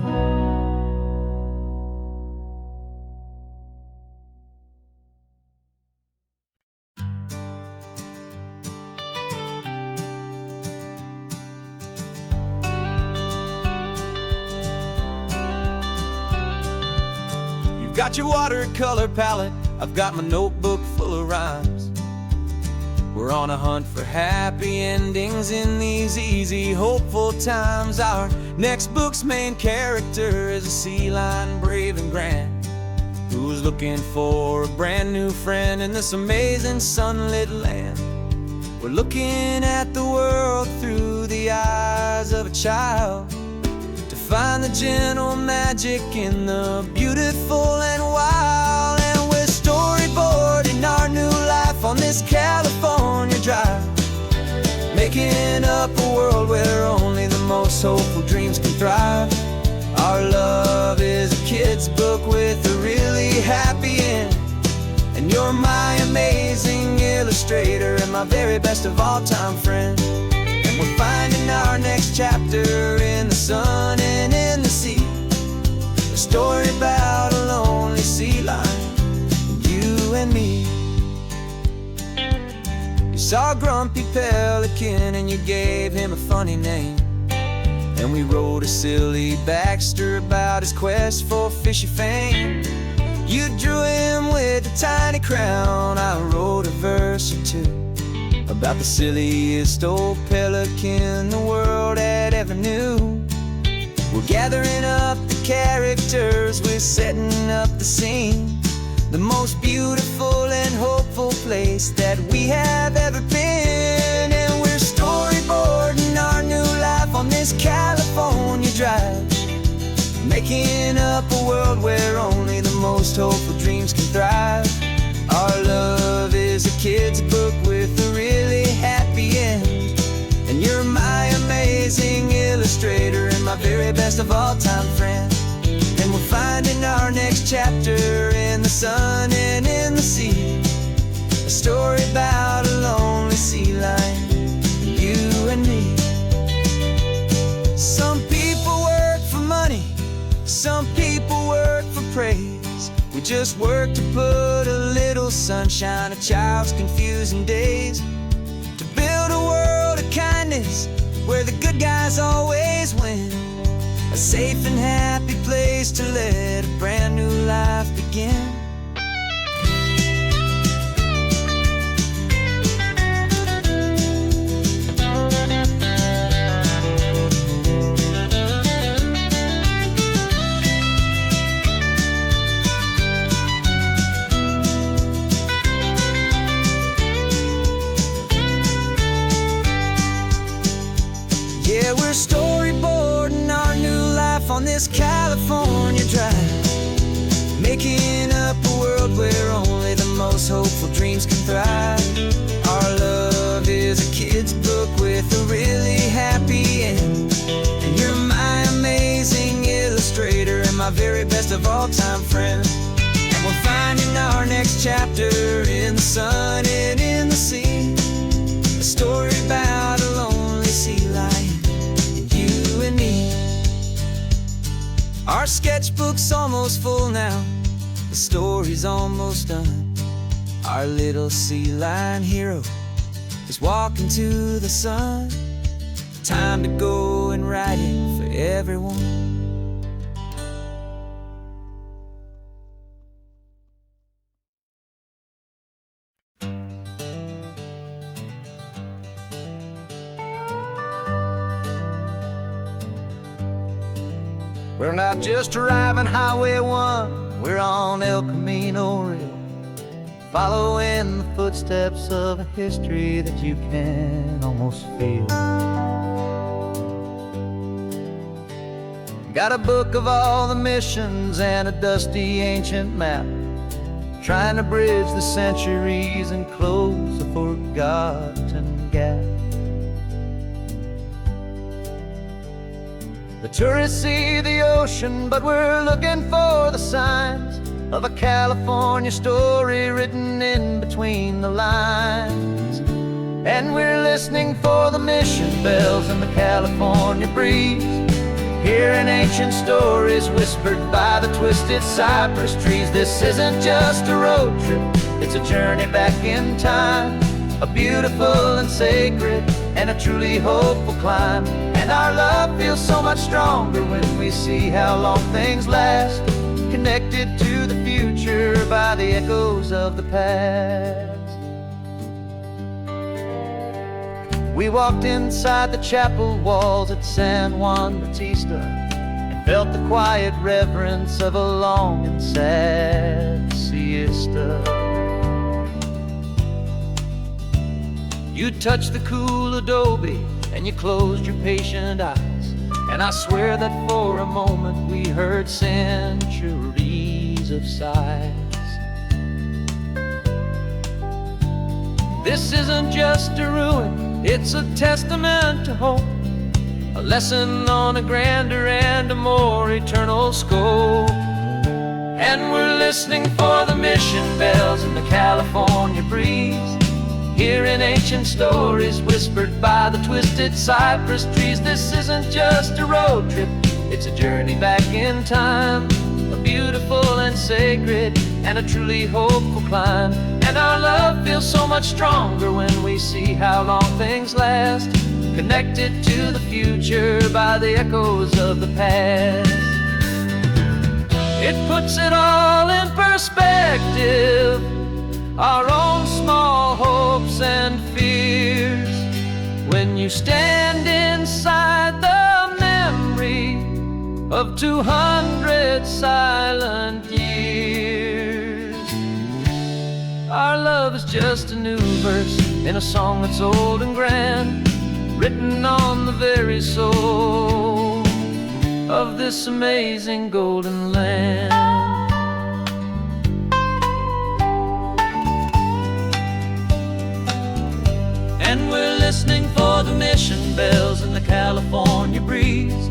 You've got your watercolor palette, I've got my notebook full of rhymes. We're on a hunt for happy endings in these easy, hopeful times. Our next book's main character is a sea lion, brave and grand, who's looking for a brand new friend in this amazing sunlit land. We're looking at the world through the eyes of a child, to find the gentle magic in the beautiful and wild. And we're storyboarding our new life on this California drive, making up a world where only the most hopeful dreams can thrive. Our love is a kid's book with a really happy end, and you're my amazing illustrator and my very best of all time friend. And we're finding our next chapter in the sun and in the sea, a story about a lonely sea lion, you and me. You saw a grumpy pelican and you gave him a funny name, and we wrote a silly Baxter about his quest for fishy fame. You drew him with a tiny crown, I wrote a verse or two about the silliest old pelican the world had ever knew. We're gathering up the characters, we're setting up the scene, the most beautiful and hopeful place that we have ever been. And we're storyboarding our new life on this California drive, making up a world where only the most hopeful dreams can thrive. Our love is a kid's book with a really happy end, and you're my amazing illustrator and my very best of all time friend. And we're finding our next chapter in the sun and in the sea, a story about a lonely sea lion, you and me. Some people work for money, some people work for praise. We just work to put a little sunshine in a child's confusing days, to build a world of kindness where the good guys always win, a safe and happy place to let a brand new life begin. Yeah, we're storyboarding our new life on this California drive, making up a world where only the most hopeful dreams can thrive. Our love is a kid's book with a really happy end, and you're my amazing illustrator and my very best of all time friend. And we're finding our next chapter in the sun and in the sea, a story about a lonely sea lion, you and me. Our sketchbook's almost full now, the story's almost done. Our little sea lion hero is walking to the sun. Time to go and write it for everyone. We're not just driving Highway 1, we're on El Camino Real, following the footsteps of a history that you can almost feel. Got a book of all the missions and a dusty ancient map, trying to bridge the centuries and close a forgotten gap. The tourists see the ocean, but we're looking for the signs of a California story written in between the lines. And we're listening for the mission bells and the California breeze, hearing ancient stories whispered by the twisted cypress trees. This isn't just a road trip, it's a journey back in time, a beautiful and sacred and a truly hopeful climb. And our love feels so much stronger when we see how long things last, connected to the future by the echoes of the past. We walked inside the chapel walls at San Juan Bautista and felt the quiet reverence of a long and sad siesta. You touched the cool adobe and you closed your patient eyes, and I swear that for a moment we heard centuries of sighs. This isn't just a ruin, it's a testament to hope, a lesson on a grander and a more eternal scope. And we're listening for the mission bells in the California breeze, hearing ancient stories whispered by the twisted cypress trees. This isn't just a road trip, it's a journey back in time, a beautiful and sacred and a truly hopeful climb. And our love feels so much stronger when we see how long things last, connected to the future by the echoes of the past. It puts it all in perspective, our own small hopes and fears, when you stand inside the memory of 200 silent years. Our love is just a new verse in a song that's old and grand, written on the very soul of this amazing golden land. And we're listening for the mission bells in the California breeze,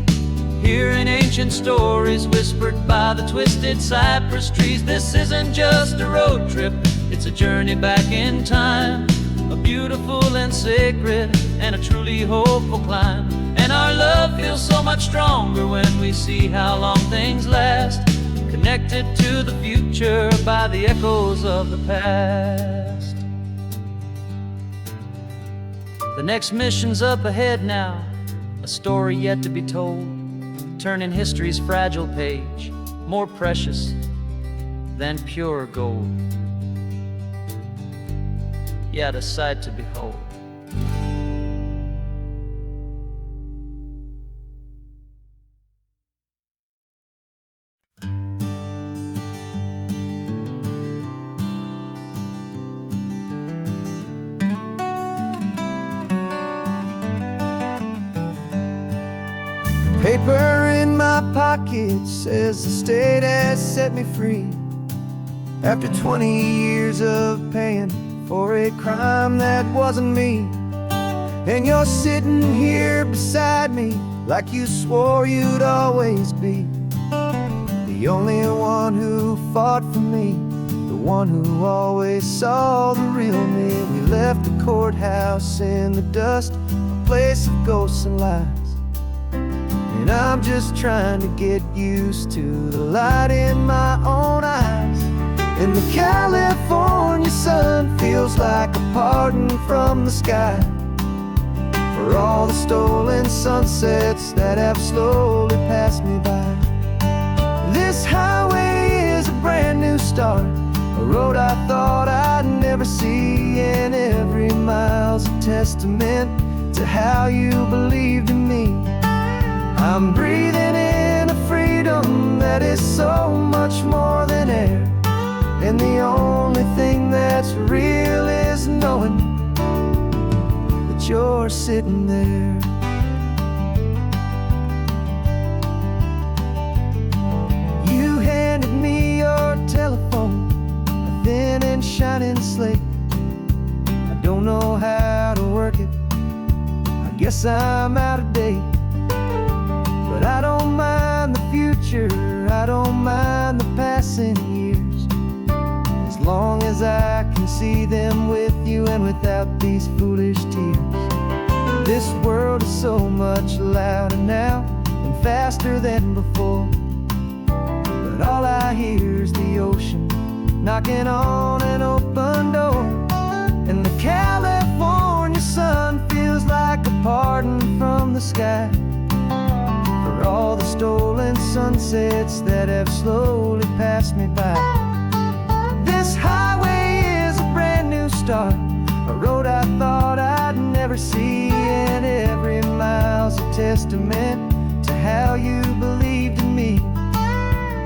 hearing ancient stories whispered by the twisted cypress trees. This isn't just a road trip, it's a journey back in time, a beautiful and sacred and a truly hopeful climb. And our love feels so much stronger when we see how long things last, connected to the future by the echoes of the past. The next mission's up ahead now, a story yet to be told, turning history's fragile page more precious than pure gold. Yet a sight to behold. Paper in my pocket says the state has set me free, after 20 years of paying for a crime that wasn't me. And you're sitting here beside me like you swore you'd always be, the only one who fought for me, the one who always saw the real me. We left the courthouse in the dust, a place of ghosts and lies, and I'm just trying to get used to the light in my own eyes. And the California sun feels like a pardon from the sky for all the stolen sunsets that have slowly passed me by. This highway is a brand new start, a road I thought I'd never see, and every mile's a testament to how you believed in me. I'm breathing in a freedom that is so much more than air, and the only thing that's real is knowing that you're sitting there. You handed me your telephone, a thin and shining slate. I don't know how to work it, I guess I'm out of date, but I don't in years. As long as I can see them with you and without these foolish tears. This world is so much louder now and faster than before, but all I hear is the ocean knocking on an open door. And the California sun feels like a pardon from the sky for all the stolen sunsets that have slowly passed me by. This highway is a brand new start, a road I thought I'd never see, and every mile's a testament to how you believed in me.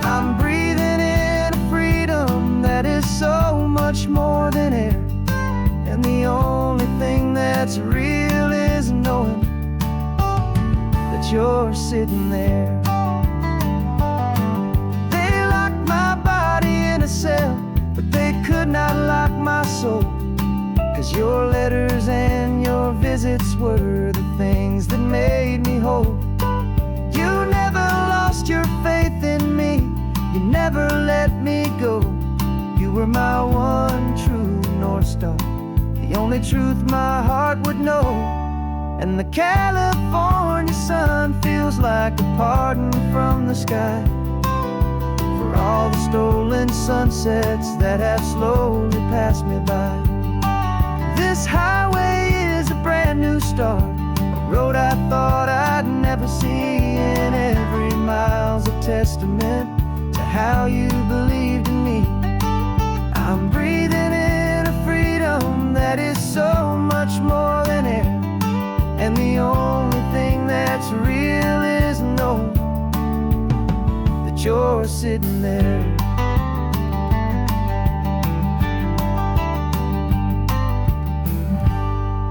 I'm breathing in a freedom that is so much more than air, and the only thing that's real is knowing that you're sitting there. They locked my body in a cell, but they could not lock my soul, 'cause your letters and your visits were the things that made me whole. You never lost your faith in me, you never let me go. You were my one true North Star, the only truth my heart would know. And the California sun feels like a pardon from the sky for all the stolen sunsets that have slowly passed me by. This highway is a brand new start, a road I thought I'd never see, and every mile's a testament to how you believed in me. I'm breathing in a freedom that is so much more than air, and the only thing that's real is knowing that you're sitting there.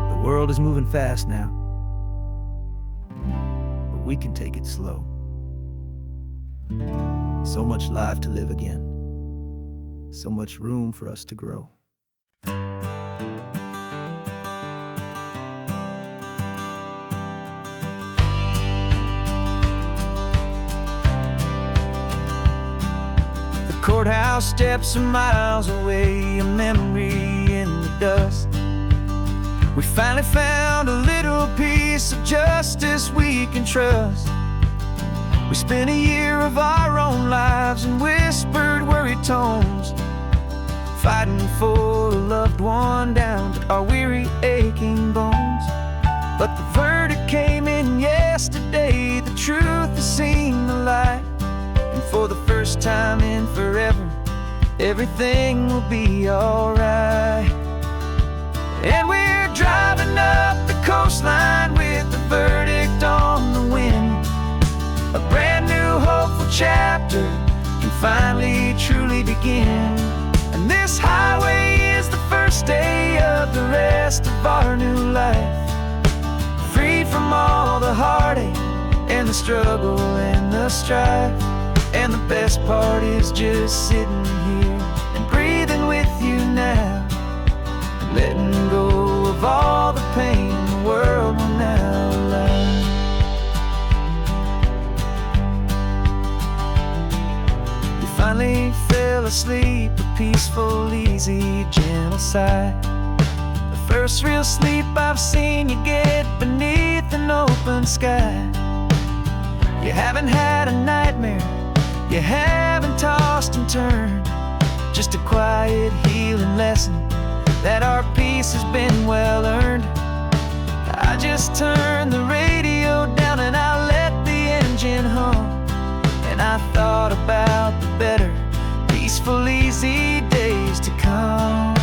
The world is moving fast now, but we can take it slow. So much life to live again, so much room for us to grow. The courthouse steps are miles away, a memory in the dust. We finally found a little piece of justice we can trust. We spent a year of our own lives in whispered, worried tones, fighting for a loved one down to our weary, aching bones. But the verdict came in yesterday, the truth has seen the light, and for the first time in forever, everything will be alright. And we're driving up the coastline with the verdict on the wind. A brand new hopeful chapter can finally truly begin. And this highway is the first day of the rest of our new life, freed from all the heartache and the struggle and the strife. And the best part is just sitting here and breathing with you now, letting go of all the pain the world will now allow. You finally fell asleep, a peaceful, easy, gentle sigh. The first real sleep I've seen you get beneath an open sky. You haven't had a nightmare, you haven't tossed and turned, just a quiet, healing lesson that our peace has been well earned. I just turned the radio down and I let the engine hum, and I thought about the better, peaceful, easy days to come.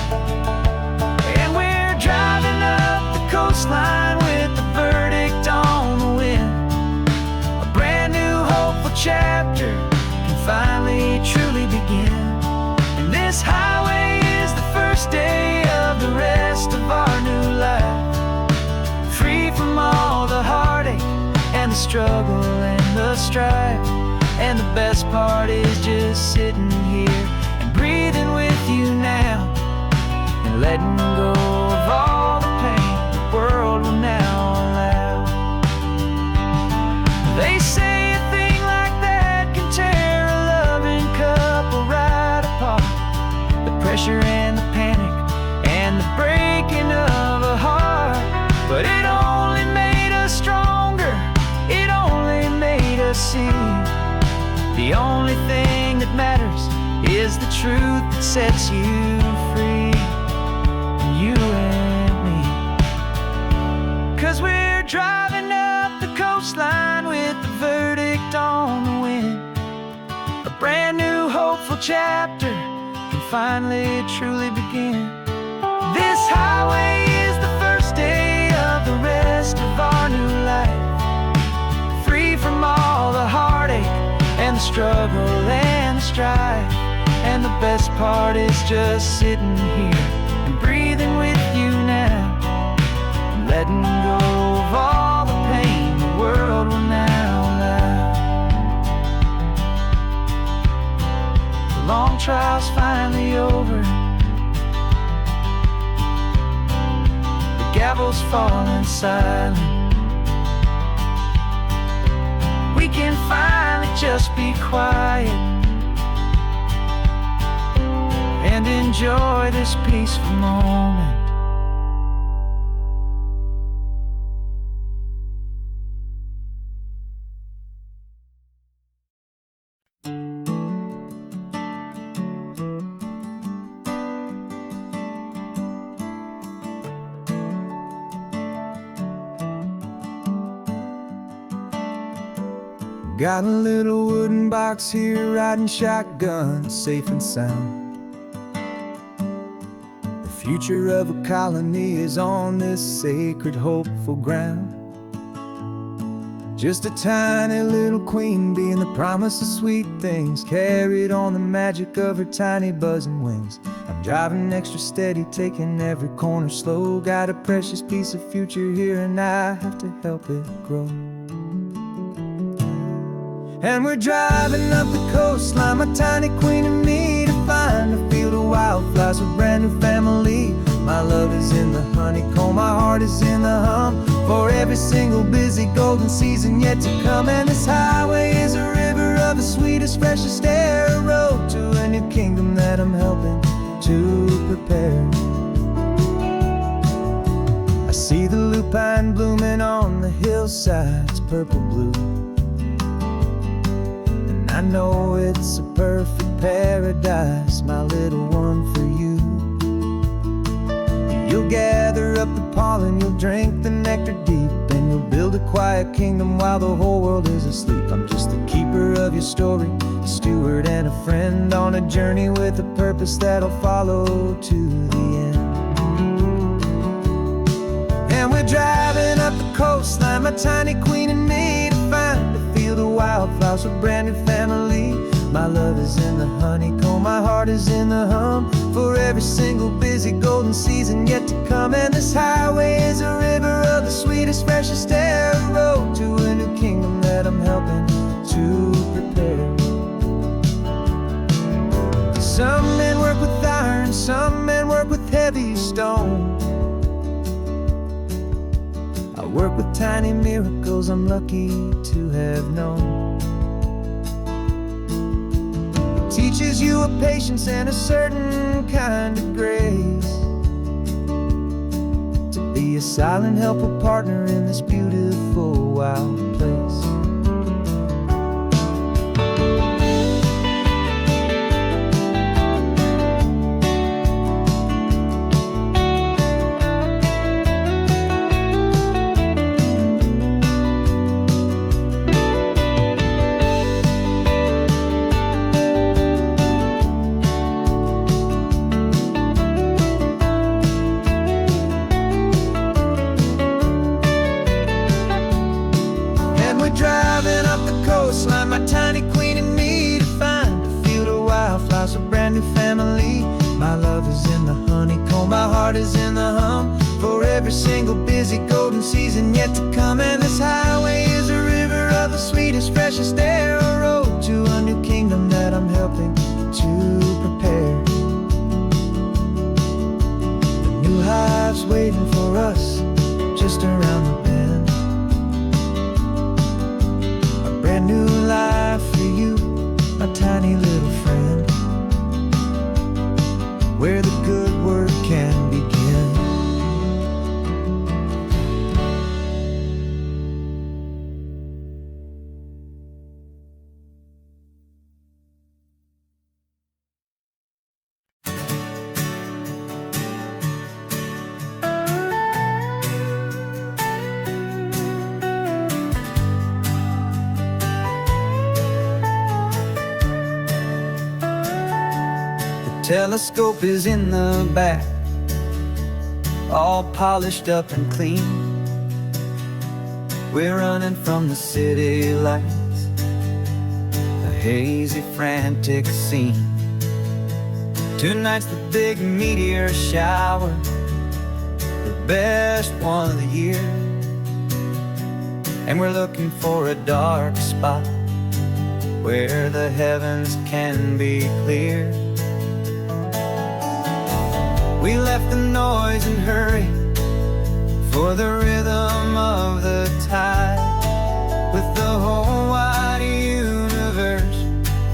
And we're driving up the coastline with the verdict on the wind. A brand new hopeful chapter can finally truly begin. And this highway is the first day of the rest of our new life, free from all the heartache and the struggle and the strife. And the best part is just sitting here and breathing with you now, and letting go of all the pain the world will now allow. They say a thing like that can tear a loving couple right the truth that sets you free, you and me. 'Cause we're driving up the coastline with the verdict on the wind. A brand new hopeful chapter can finally truly begin. This highway is the first day of the rest of our new life, free from all the heartache and the struggle and the strife. And the best part is just sitting here and breathing with you now, letting go of all the pain the world will now allow. The long trial's finally over, the gavel's falling silent. We can finally just be quiet and enjoy this peaceful moment. Got a little wooden box here, riding shotgun, safe and sound. The future of a colony is on this sacred, hopeful ground. Just a tiny little queen bee and the promise of sweet things, carried on the magic of her tiny buzzing wings. I'm driving extra steady, taking every corner slow. Got a precious piece of future here and I have to help it grow. And we're driving up the coastline, my tiny queen and me, to find a field of wildflowers, a brand new family. My love is in the honeycomb, my heart is in the hum, for every single busy golden season yet to come. And this highway is a river of the sweetest, freshest air, a road to a new kingdom that I'm helping to prepare. I see the lupine blooming on the hillsides, purple blue. I know it's a perfect paradise, my little one, for you. You'll gather up the pollen, you'll drink the nectar deep, and you'll build a quiet kingdom while the whole world is asleep. I'm just the keeper of your story, a steward and a friend, on a journey with a purpose that'll follow to the end. And we're driving up the coastline, my tiny queen and me, to find a field of wildflowers, a brand new family. My love is in the honeycomb, my heart is in the hum, for every single busy golden season yet to come. And this highway is a river of the sweetest, freshest air, a road to a new kingdom that I'm helping to prepare. Some men work with iron, some men work with heavy stone. I work with tiny miracles I'm lucky to have known. It teaches you a patience and a certain kind of grace, to be a silent, helpful partner in this beautiful, wild place. Driving up the coastline, my tiny queen and me, to find a field of wildflowers, a brand new family. My love is in the honeycomb, my heart is in the hum, for every single busy golden season yet to come. And this highway is a river of the sweetest, freshest air, a road to a new kingdom that I'm helping to prepare. The new hive's waiting for us just around the bend. Brand new life for you, my tiny little friend, where the good work can begin. Telescope is in the back, all polished up and clean. We're running from the city lights, a hazy, frantic scene. Tonight's the big meteor shower, the best one of the year. And we're looking for a dark spot where the heavens can be clear. We left the noise and hurry for the rhythm of the tide, with the whole wide universe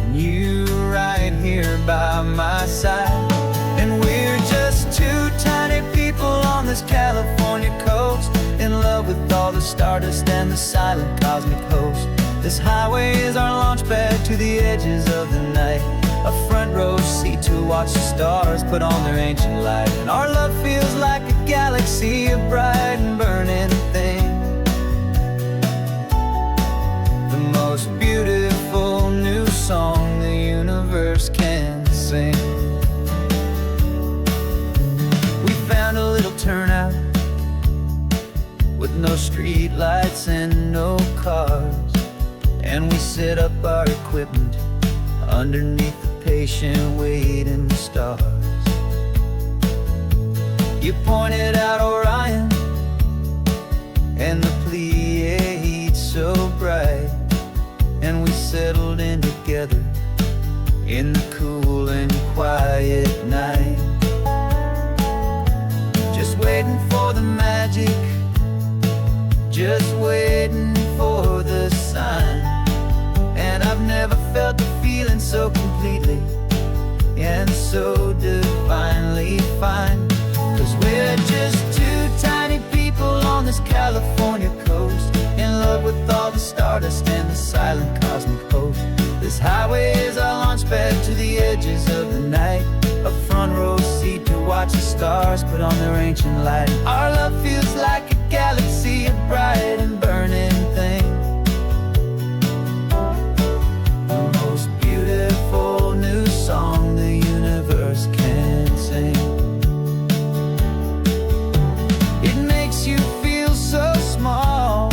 and you right here by my side. And we're just two tiny people on this California coast, in love with all the stardust and the silent cosmic host. This highway is our launch pad to the edges of the night, a front row seat to watch the stars put on their ancient light. And our love feels like a galaxy, a bright and burning thing, the most beautiful new song the universe can sing. We found a little turnout with no street lights and no cars, and we set up our equipment underneath the patient waiting stars. You pointed out Orion and the Pleiades so bright, and we settled in together in the cool and quiet night, just waiting for the magic, just waiting for the sign. And I've never felt the feeling so completely and so divinely fine. 'Cause we're just two tiny people on this California coast, in love with all the stardust and the silent cosmic host. This highway is our launch pad to the edges of the night, a front row seat to watch the stars put on their ancient light. Our love feels like a galaxy, a bright and burning thing, new song the universe can sing. It makes you feel so small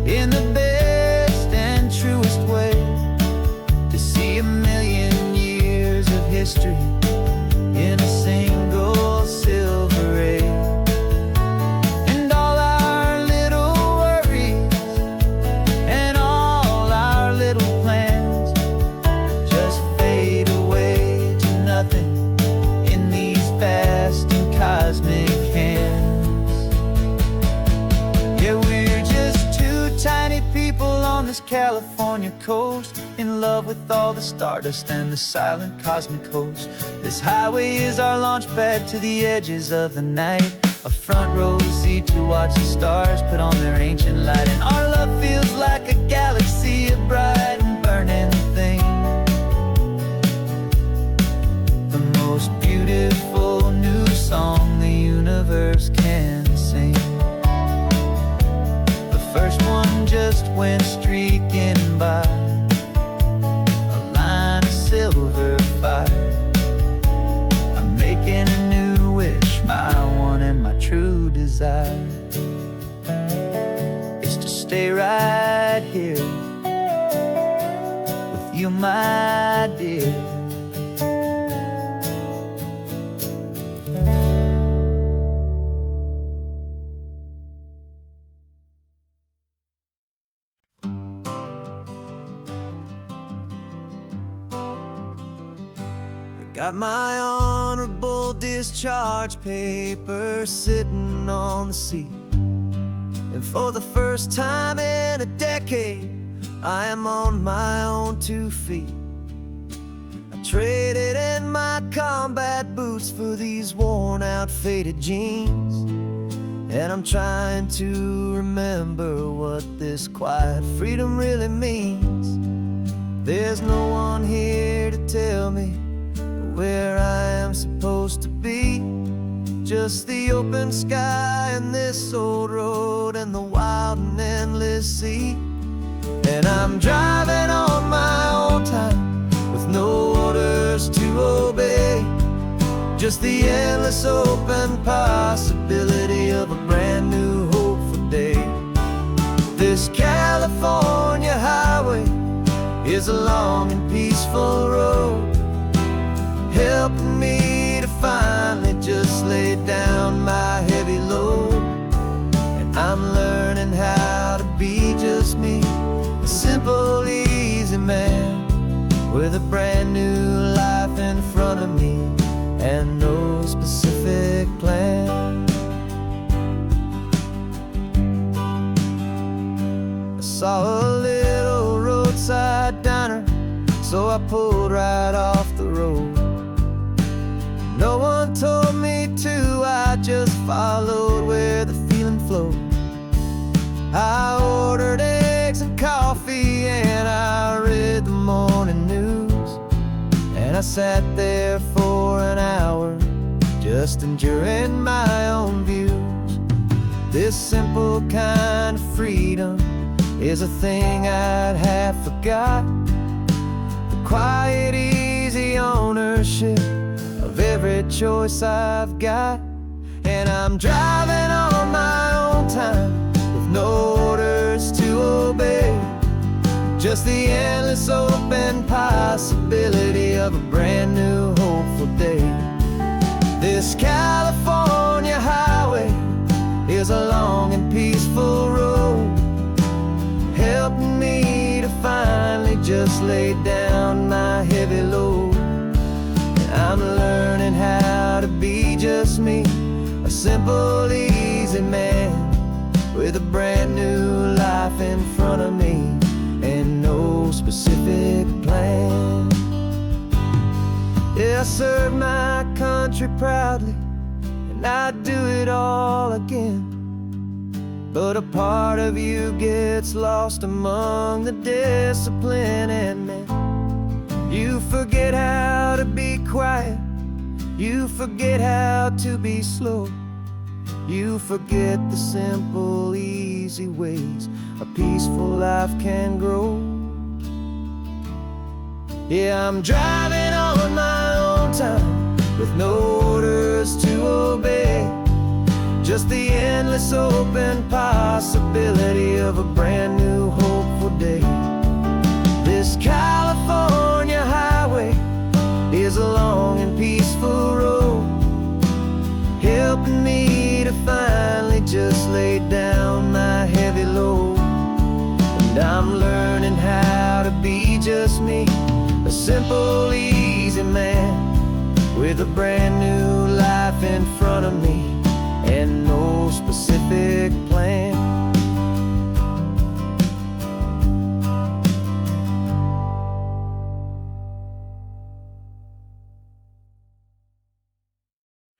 in the best and truest way, to see a million years of history in a single silver ray. And all our little worries and all our little plans just fade away to nothing in these vast and cosmic hands. Yeah, we're just two tiny people on this California coast, in love with all the stardust and the silent cosmic host. This highway is our launch pad to the edges of the night, a front row seat to watch the stars put on their ancient light. And our love feels like a galaxy, a bright and burning thing, the most beautiful new song the universe can sing. The first one just went streaking by, a line of silver fire. I'm making a new wish, my one and my true desire is to stay right here with you, my dear. Got my honorable discharge paper sitting on the seat, and for the first time in a decade, I am on my own 2 feet. I traded in my combat boots for these worn out faded jeans, and I'm trying to remember what this quiet freedom really means. There's no one here to tell me where I am supposed to be, just the open sky and this old road and the wild and endless sea. And I'm driving on my own time with no orders to obey, Just the endless open possibility of a brand new hopeful day. This California highway is a long and peaceful road, helping me to finally just lay down my heavy load. And I'm learning how to be just me, a simple, easy man with a brand new life in front of me and no specific plan. I saw a little roadside diner, so I pulled right off the road. No one told me to, I just followed where the feeling flowed. I ordered eggs and coffee and I read the morning news. And I sat there for an hour, just enjoying my own views. This simple kind of freedom is a thing I'd have forgot. The quiet, easy ownership of every choice I've got. And I'm driving on my own time with no orders to obey. Just the endless open possibility of a brand new hopeful day. This California highway is a long and peaceful road, helping me to finally just lay down my heavy load. And I'm learning how to be just me, a simple, easy man with a brand new life in front of me and no specific plan. Yeah, I serve my country proudly, and I'd do it all again. But a part of you gets lost among the discipline, and man, you forget how to be quiet, you forget how to be slow, you forget the simple, easy ways a peaceful life can grow. Yeah, I'm driving on my own time with no orders to obey. Just the endless open possibility of a brand new hopeful day. This California highway is a long and peaceful road, helping me to finally just lay down my heavy load. And I'm learning how to be just me, a simple, easy man with a brand new life in front of me.